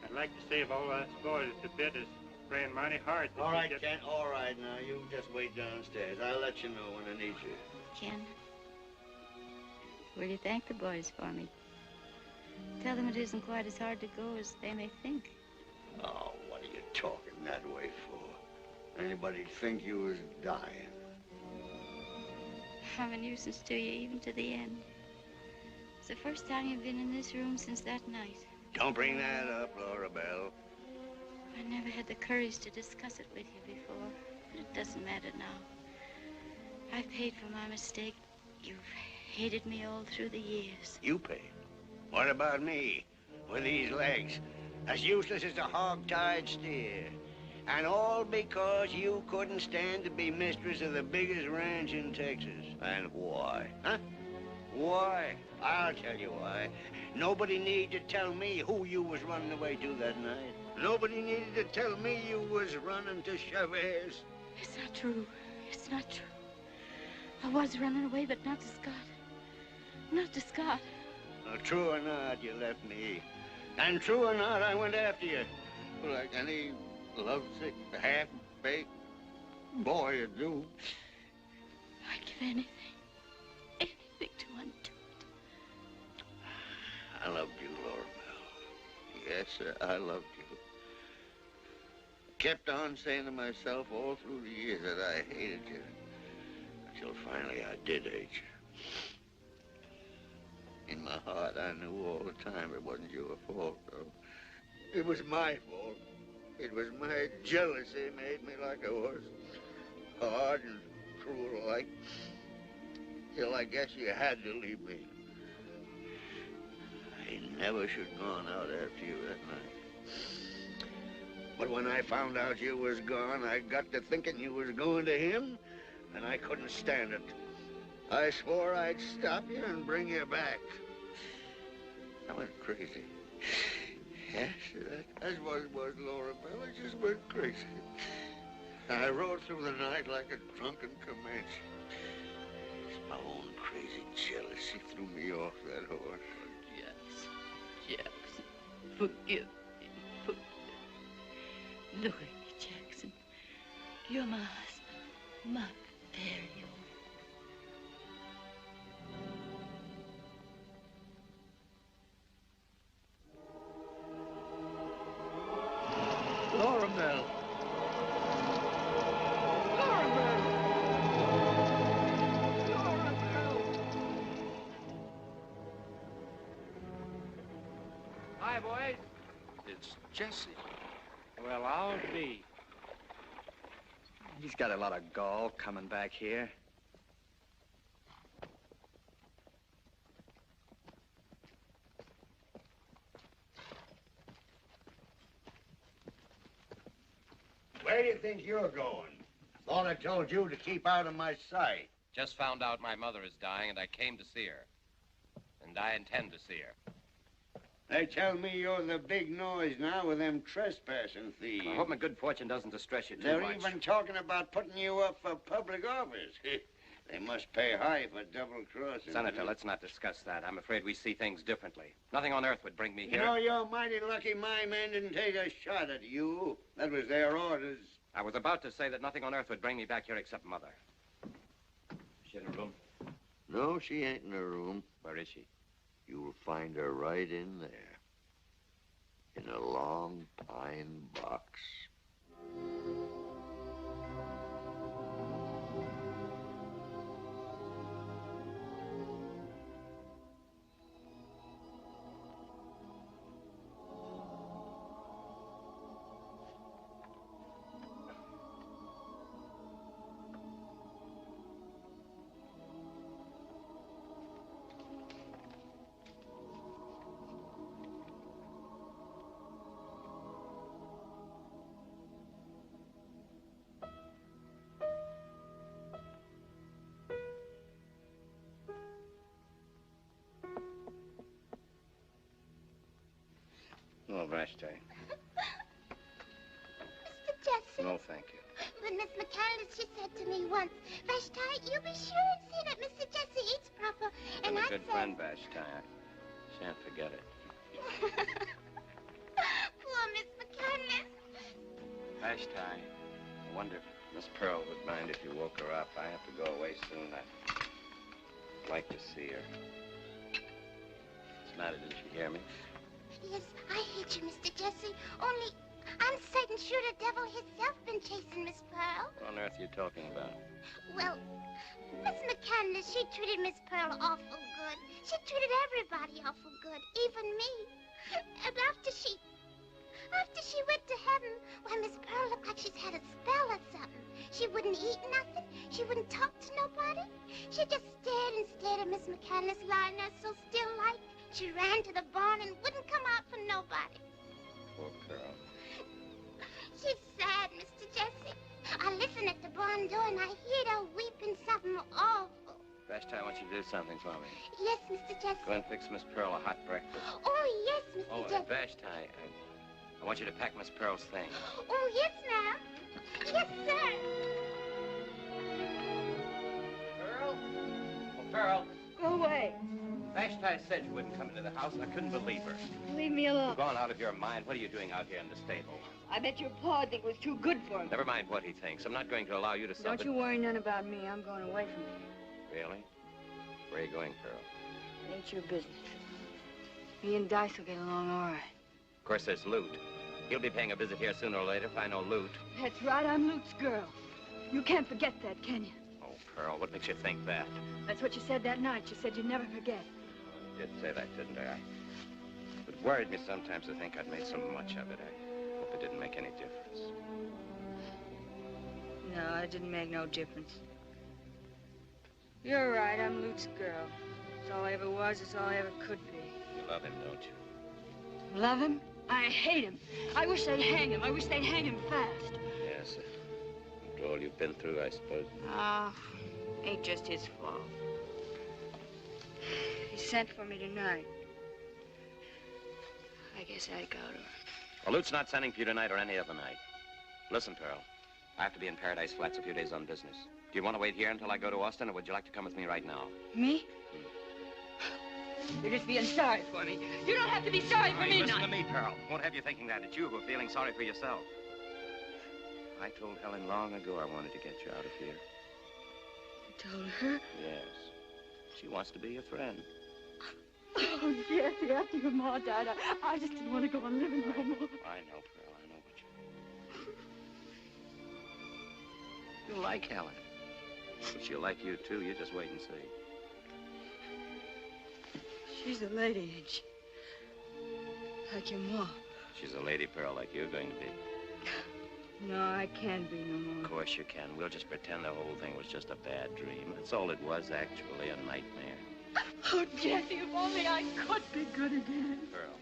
I'd like to save all us boys at the bit as ran mighty hard. All right, Ken, all right now. You just wait downstairs. I'll let you know when I need you. Ken, will you thank the boys for me? Tell them it isn't quite as hard to go as they may think. Oh, what are you talking that way for? Anybody'd think you was dying. I'm a nuisance to you, even to the end. It's the first time you've been in this room since that night. Don't bring that up, Laura Bell. I never had the courage to discuss it with you before, but it doesn't matter now. I paid for my mistake. You've hated me all through the years. You paid. What about me? With these legs, as useless as a hog-tied steer. And all because you couldn't stand to be mistress of the biggest ranch in Texas. And why? Huh? Why? I'll tell you why. Nobody needed to tell me who you was running away to that night. Nobody needed to tell me you was running to Chavez. It's not true. It's not true. I was running away, but not to Scott. Not to Scott. True or not, you left me. And true or not, I went after you. Like any lovesick, half-baked boy would do. I'd give anything. Anything to undo it. I loved you, Laura Bell. Yes, sir, I loved you. Kept on saying to myself all through the years that I hated you. Until finally I did hate you. In my heart, I knew all the time it wasn't your fault, though. It was my fault. It was my jealousy made me like I was. Hard and cruel like. Till I guess you had to leave me. I never should have gone out after you that night. But when I found out you was gone, I got to thinking you was going to him, and I couldn't stand it. I swore I'd stop you and bring you back. I went crazy. Yes, that's what it was, Laura Bell. I just went crazy. I rode through the night like a drunken Comanche. It's my own crazy jealousy threw me off that horse. Jackson, forgive me. Forgive me. Look at me, Jackson. You're my husband, my very own. Laura Bell. Laura Bell. Laura Bell. Hi, boys. It's Jesse. Well, I'll be. He's got a lot of gall coming back here. Where do you think you're going? Thought I told you to keep out of my sight. Just found out my mother is dying, and I came to see her. And I intend to see her. They tell me you're the big noise now with them trespassing thieves. I hope my good fortune doesn't distress you too They're much. even talking about putting you up for public office. They must pay high for double crossing. Senator, let's not discuss that. I'm afraid we see things differently. Nothing on earth would bring me You here. know, you're mighty lucky my men didn't take a shot at you. That was their orders. I was about to say that nothing on earth would bring me back here except Mother. Is she in her room? No, she ain't in her room. Where is she? You'll find her right in there. In a long pine box. Vashti. Mr. Jesse. No, thank you. But Miss McCandless, she said to me once, Vashti, you be sure and see that Mr. Jesse eats proper. I'm And a I good said, friend, Vashti. I shan't forget it. poor Miss McCandless. Vashti, I wonder if Miss Pearl would mind if you woke her up. I have to go away soon. I'd like to see her. What's the matter? Didn't you hear me? Yes, I hate you, Mr. Jesse. Only, I'm certain sure the devil himself been chasing Miss Pearl. What on earth are you talking about? Well, Miss McCandless, she treated Miss Pearl awful good. She treated everybody awful good, even me. And after she went to heaven, why, Miss Pearl looked like she's had a spell or something. She wouldn't eat nothing. She wouldn't talk to nobody. She just stared and stared at Miss McCandless lying there so still like. She ran to the barn and wouldn't come out for nobody. Poor girl. She's sad, Mr. Jesse. I listened at the barn door and I heard her weeping something awful. Vashti, I want you to do something for me. Yes, Mr. Jesse. Go and fix Miss Pearl a hot breakfast. Oh, yes, Mr. Oh, Jesse. Vashti, I want you to pack Miss Pearl's things. Oh, yes, ma'am. Yes, sir. Pearl? Oh, Pearl. Go away. Vashti said you wouldn't come into the house, and I couldn't believe her. Leave me alone. You've gone out of your mind. What are you doing out here in the stable? I bet your pa would think it was too good for him. Never mind what he thinks. I'm not going to allow you to Don't you worry none about me. I'm going away from here. Really? Where are you going, Pearl? It ain't your business. Me and Dice will get along all right. Of course, there's Loot. He'll be paying a visit here sooner or later, find no Loot. That's right. I'm Luke's girl. You can't forget that, can you? Oh, Pearl, what makes you think that? That's what you said that night. You said you'd never forget. I did say that, didn't I? It worried me sometimes to think I'd made so much of it. I hope it didn't make any difference. No, it didn't make no difference. You're right. I'm Luke's girl. It's all I ever was. It's all I ever could be. You love him, don't you? Love him? I hate him. I wish they'd hang him. I wish they'd hang him fast. Yes, after all you've been through, I suppose. Ah, ain't just his fault. He sent for me tonight. I guess I'd go to him. Well, Lute's not sending for you tonight or any other night. Listen, Pearl, I have to be in Paradise Flats a few days on business. Do you want to wait here until I go to Austin, or would you like to come with me right now? Me? You're just being sorry for me. You don't have to be sorry for me, Listen to me, Pearl. Won't have you thinking that. It's you who are feeling sorry for yourself. I told Helen long ago I wanted to get you out of here. You told her? Yes. She wants to be your friend. Oh, Jesse, after your ma died, I just didn't want to go on living no more. I know, Pearl. I know what you... You like Helen. But she'll like you, too. You just wait and see. She's a lady, ain't she? Like your ma. She's a lady, Pearl, like you're going to be. No, I can't be no more. Of course you can. We'll just pretend the whole thing was just a bad dream. That's all it was, actually, a nightmare. Oh, Jesse, if only I could be good again. Pearl.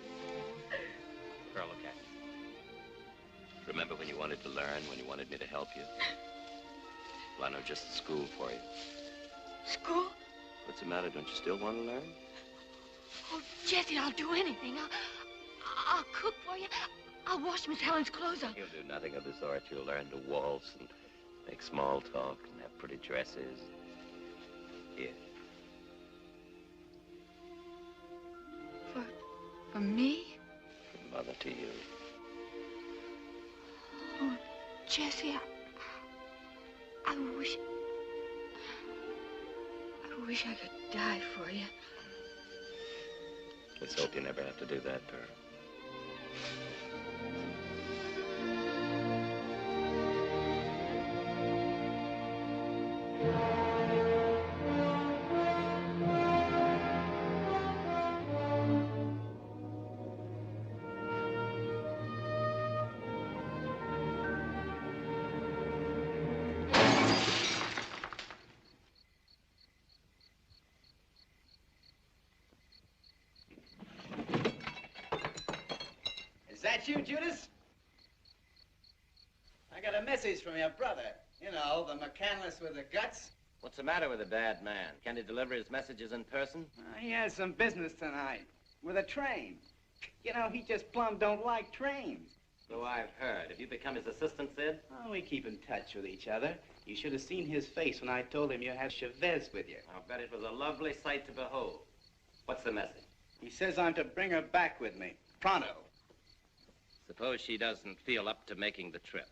Pearl, look at me. Remember when you wanted to learn, when you wanted me to help you? Well, I know just the school for you. School? What's the matter? Don't you still want to learn? Oh, Jesse, I'll do anything. I'll cook for you. I'll wash Miss Helen's clothes up. You'll do nothing of the sort. You'll learn to waltz and make small talk and have pretty dresses. Here. For me? From Mother to you. Oh, Jesse, I wish I could die for you. Let's hope you never have to do that, Pearl. Is that you, Judas? I got a message from your brother. You know, the McCandless with the guts. What's the matter with a bad man? Can he deliver his messages in person? He has some business tonight with a train. You know, he just plumb don't like trains. So I've heard. Have you become his assistant, Sid? Oh, we keep in touch with each other. You should have seen his face when I told him you had Chavez with you. I'll bet it was a lovely sight to behold. What's the message? He says I'm to bring her back with me. Pronto. Suppose she doesn't feel up to making the trip.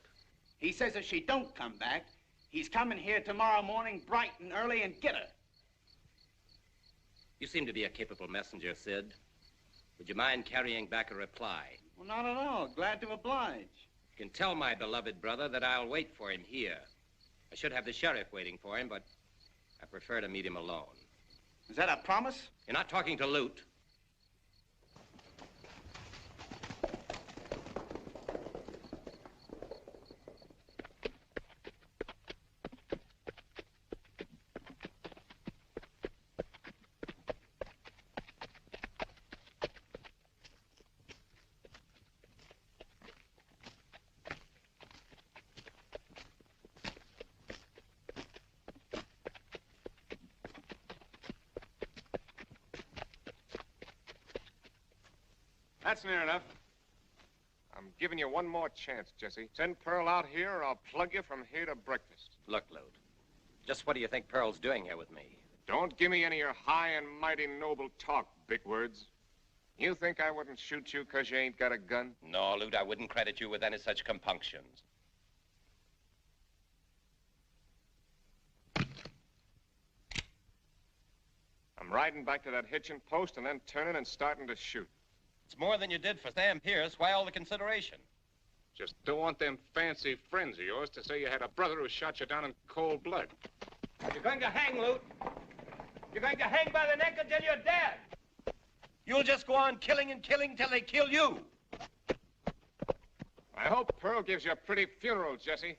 He says if she don't come back, he's coming here tomorrow morning bright and early and get her. You seem to be a capable messenger, Sid. Would you mind carrying back a reply? Well, not at all. Glad to oblige. You can tell my beloved brother that I'll wait for him here. I should have the sheriff waiting for him, but I prefer to meet him alone. Is that a promise? You're not talking to Lute. That's near enough. I'm giving you one more chance, Jesse. Send Pearl out here or I'll plug you from here to breakfast. Look, Lute, just what do you think Pearl's doing here with me? Don't give me any of your high and mighty noble talk, big words. You think I wouldn't shoot you because you ain't got a gun? No, Lute, I wouldn't credit you with any such compunctions. I'm riding back to that hitching post and then turning and starting to shoot. It's more than you did for Sam Pierce. Why all the consideration? Just don't want them fancy friends of yours to say you had a brother who shot you down in cold blood. You're going to hang, Lute. You're going to hang by the neck until you're dead. You'll just go on killing and killing till they kill you. I hope Pearl gives you a pretty funeral, Jesse.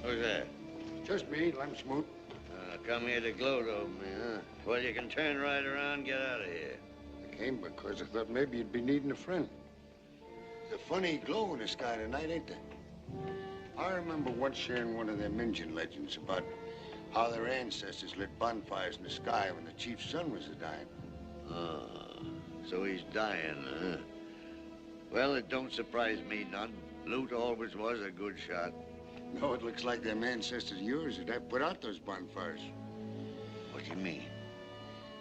Who's that? Just me, Lem Smoot. Come here to gloat over me, huh? Well, you can turn right around and get out of here. I came because I thought maybe you'd be needing a friend. There's a funny glow in the sky tonight, ain't there? I remember once hearing one of them Indian legends about how their ancestors lit bonfires in the sky when the chief's son was a-dying. So he's dying, huh? Well, it don't surprise me none. Lute always was a good shot. No, it looks like them ancestors of yours that have put out those bonfires. What do you mean?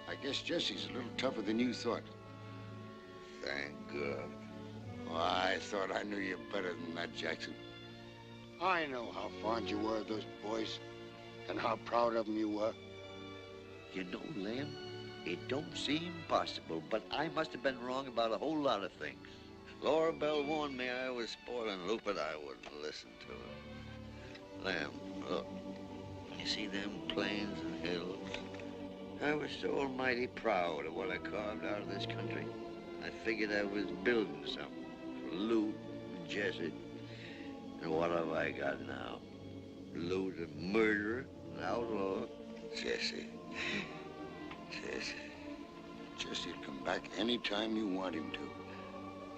I guess Jesse's a little tougher than you thought. Thank God. Oh, I thought I knew you better than that, Jackson. I know how fond you were of those boys and how proud of them you were. You know, Lem, it don't seem possible, but I must have been wrong about a whole lot of things. Laura Bell warned me I was spoiling Lou, but I wouldn't listen to her. Lem, look. You see them plains and hills? I was so almighty proud of what I carved out of this country. I figured I was building something for Lute and Jesse. And what have I got now? Lute, a murderer, an outlaw. Jesse. Jesse. Jesse'll come back any time you want him to.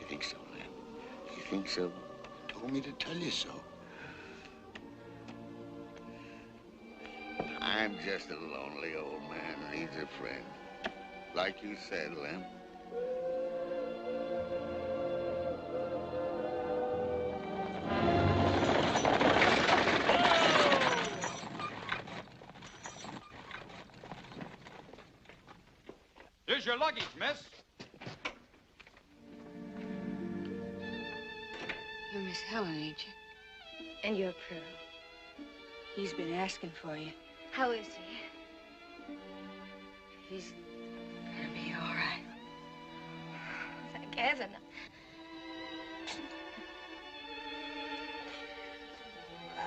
You think so, Lem? You think so? He told me to tell you so. I'm just a lonely old man who needs a friend. Like you said, Lem. Here's your luggage, miss. You're Miss Helen, ain't you? And you're Pearl. He's been asking for you. How is he? He's gonna be all right. Thank heaven.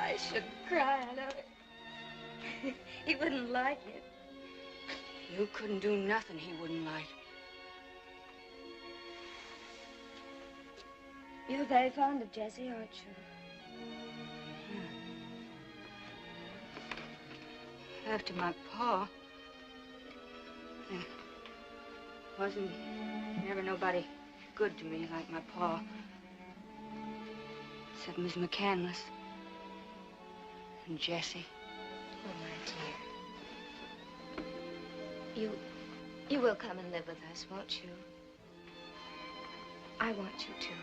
I shouldn't cry, I know it. He wouldn't like it. You couldn't do nothing he wouldn't like. You're very fond of Jesse, aren't you? After my pa, And wasn't never nobody good to me like my pa. Except Miss McCandless. And Jessie. Oh, my dear. You will come and live with us, won't you? I want you to.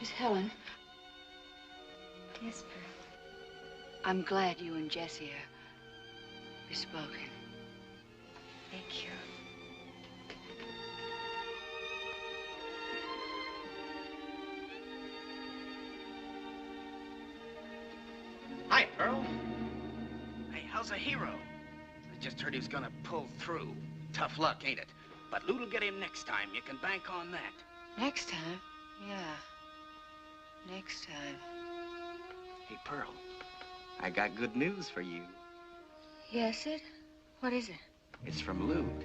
Miss Helen. Yes, Pearl. I'm glad you and Jessie are bespoken. Thank you. Hi, Pearl. Hey, how's a hero? I just heard he was gonna pull through. Tough luck, ain't it? But Lute'll get him next time. You can bank on that. Next time? Yeah. Next time. Hey, Pearl, I got good news for you. Yes, Sid? What is it? It's from Lute.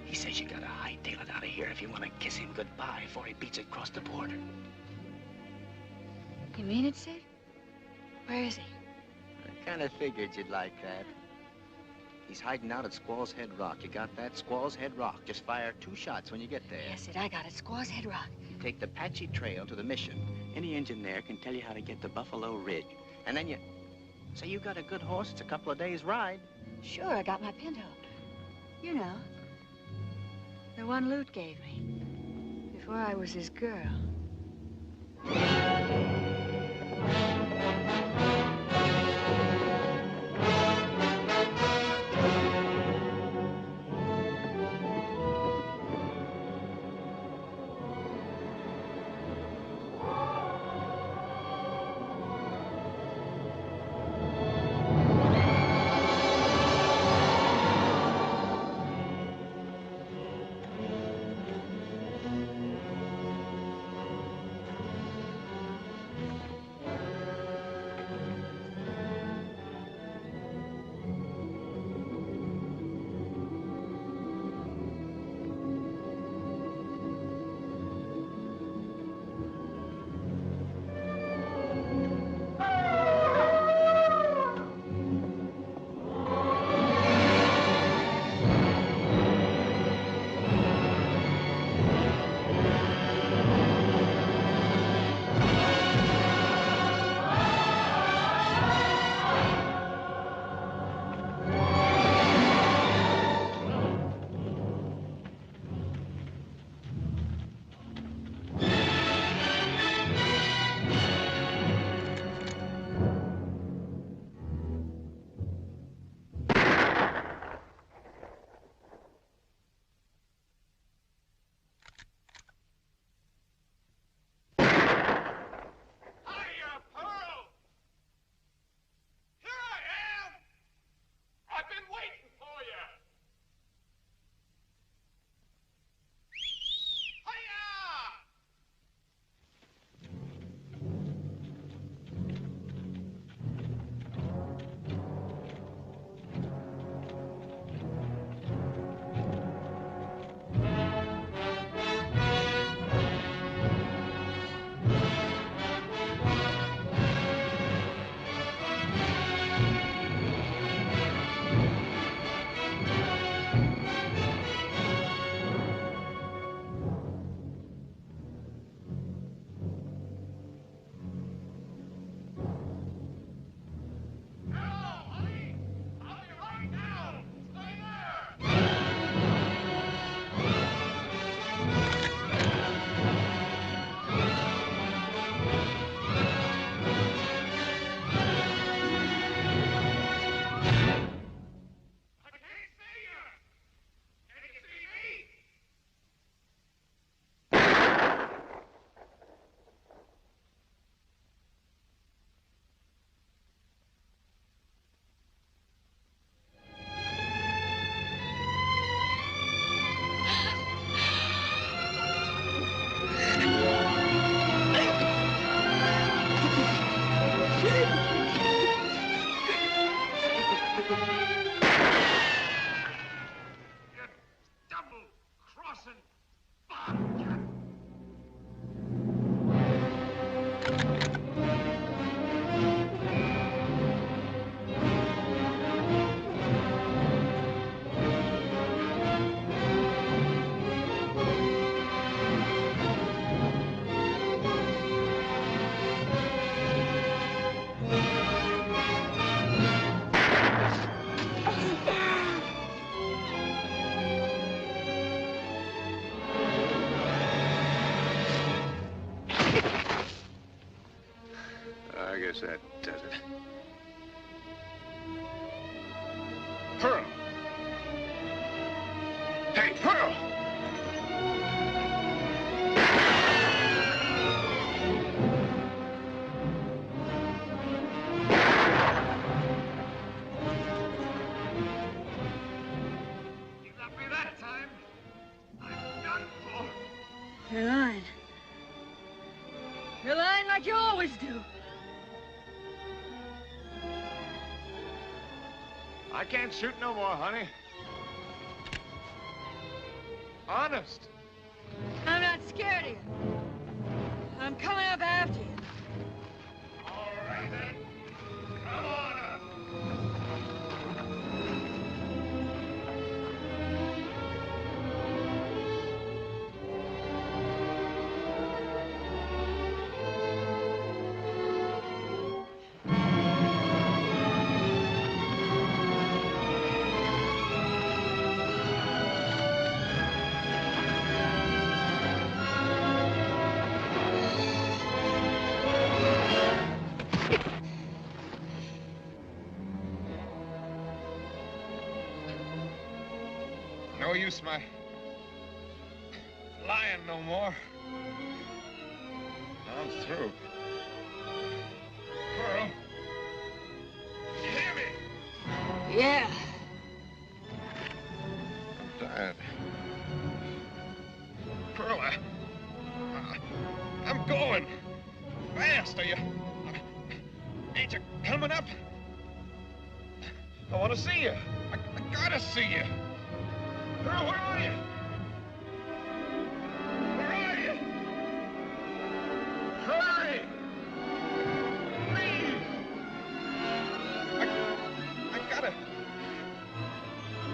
He says you gotta hightail it out of here if you want to kiss him goodbye before he beats it across the border. You mean it, Sid? Where is he? I kind of figured you'd like that. He's hiding out at Squaw's Head Rock. You got that? Squaw's Head Rock. Just fire 2 shots when you get there. Yes, Sid, I got it. Squaw's Head Rock. You take the Apache Trail to the mission. Any engine there can tell you how to get to Buffalo Ridge. And then you... Say you got a good horse. It's a couple of days' ride. Sure, I got my pinto. You know, the one Lute gave me. Before I was his girl. guess that does it. Pearl! Hey, Pearl! You got me that time. I'm done for. You're lying. You're lying like you always do. I can't shoot no more, honey. Honest. I'm not scared of you. I'm coming up after you. All right, then. Come on up. No use my lying no more. I'm through. Pearl, you hear me? Yeah. Dad. Pearl, I'm going. Fast, are you? Ain't you coming up? I want to see you. I gotta see you. Pearl, where are you? Where are you? Hurry! Please! I gotta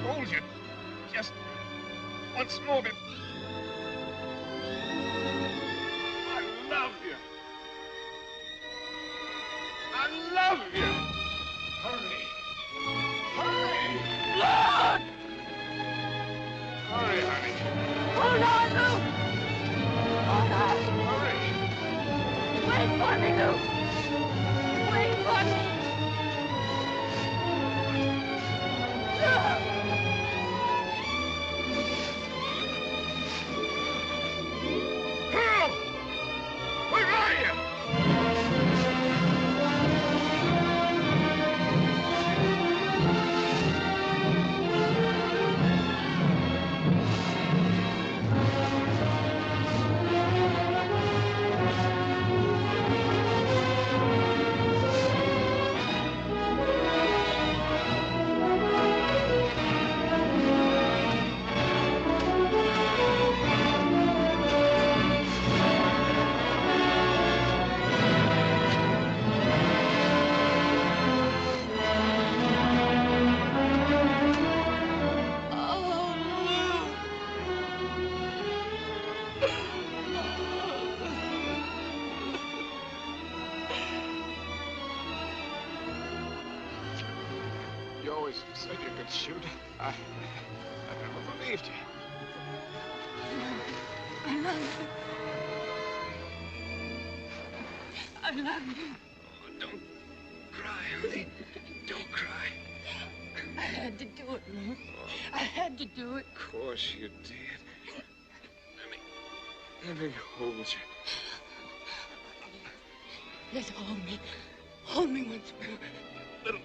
hold you just once more. I love you. I love you. Hurry. Hurry! Lord! Hurry, honey. Hold on, Luke! Hold on! Hurry! Wait for me, Luke! Wait for me! Pearl! Where are you? You always said you could shoot. I never believed you. I love you. I love you. Oh, don't cry, honey. Don't cry. I had to do it, Luke. I had to do it. Of course you did. Let me hold you. Yes, hold me. Hold me once more. Little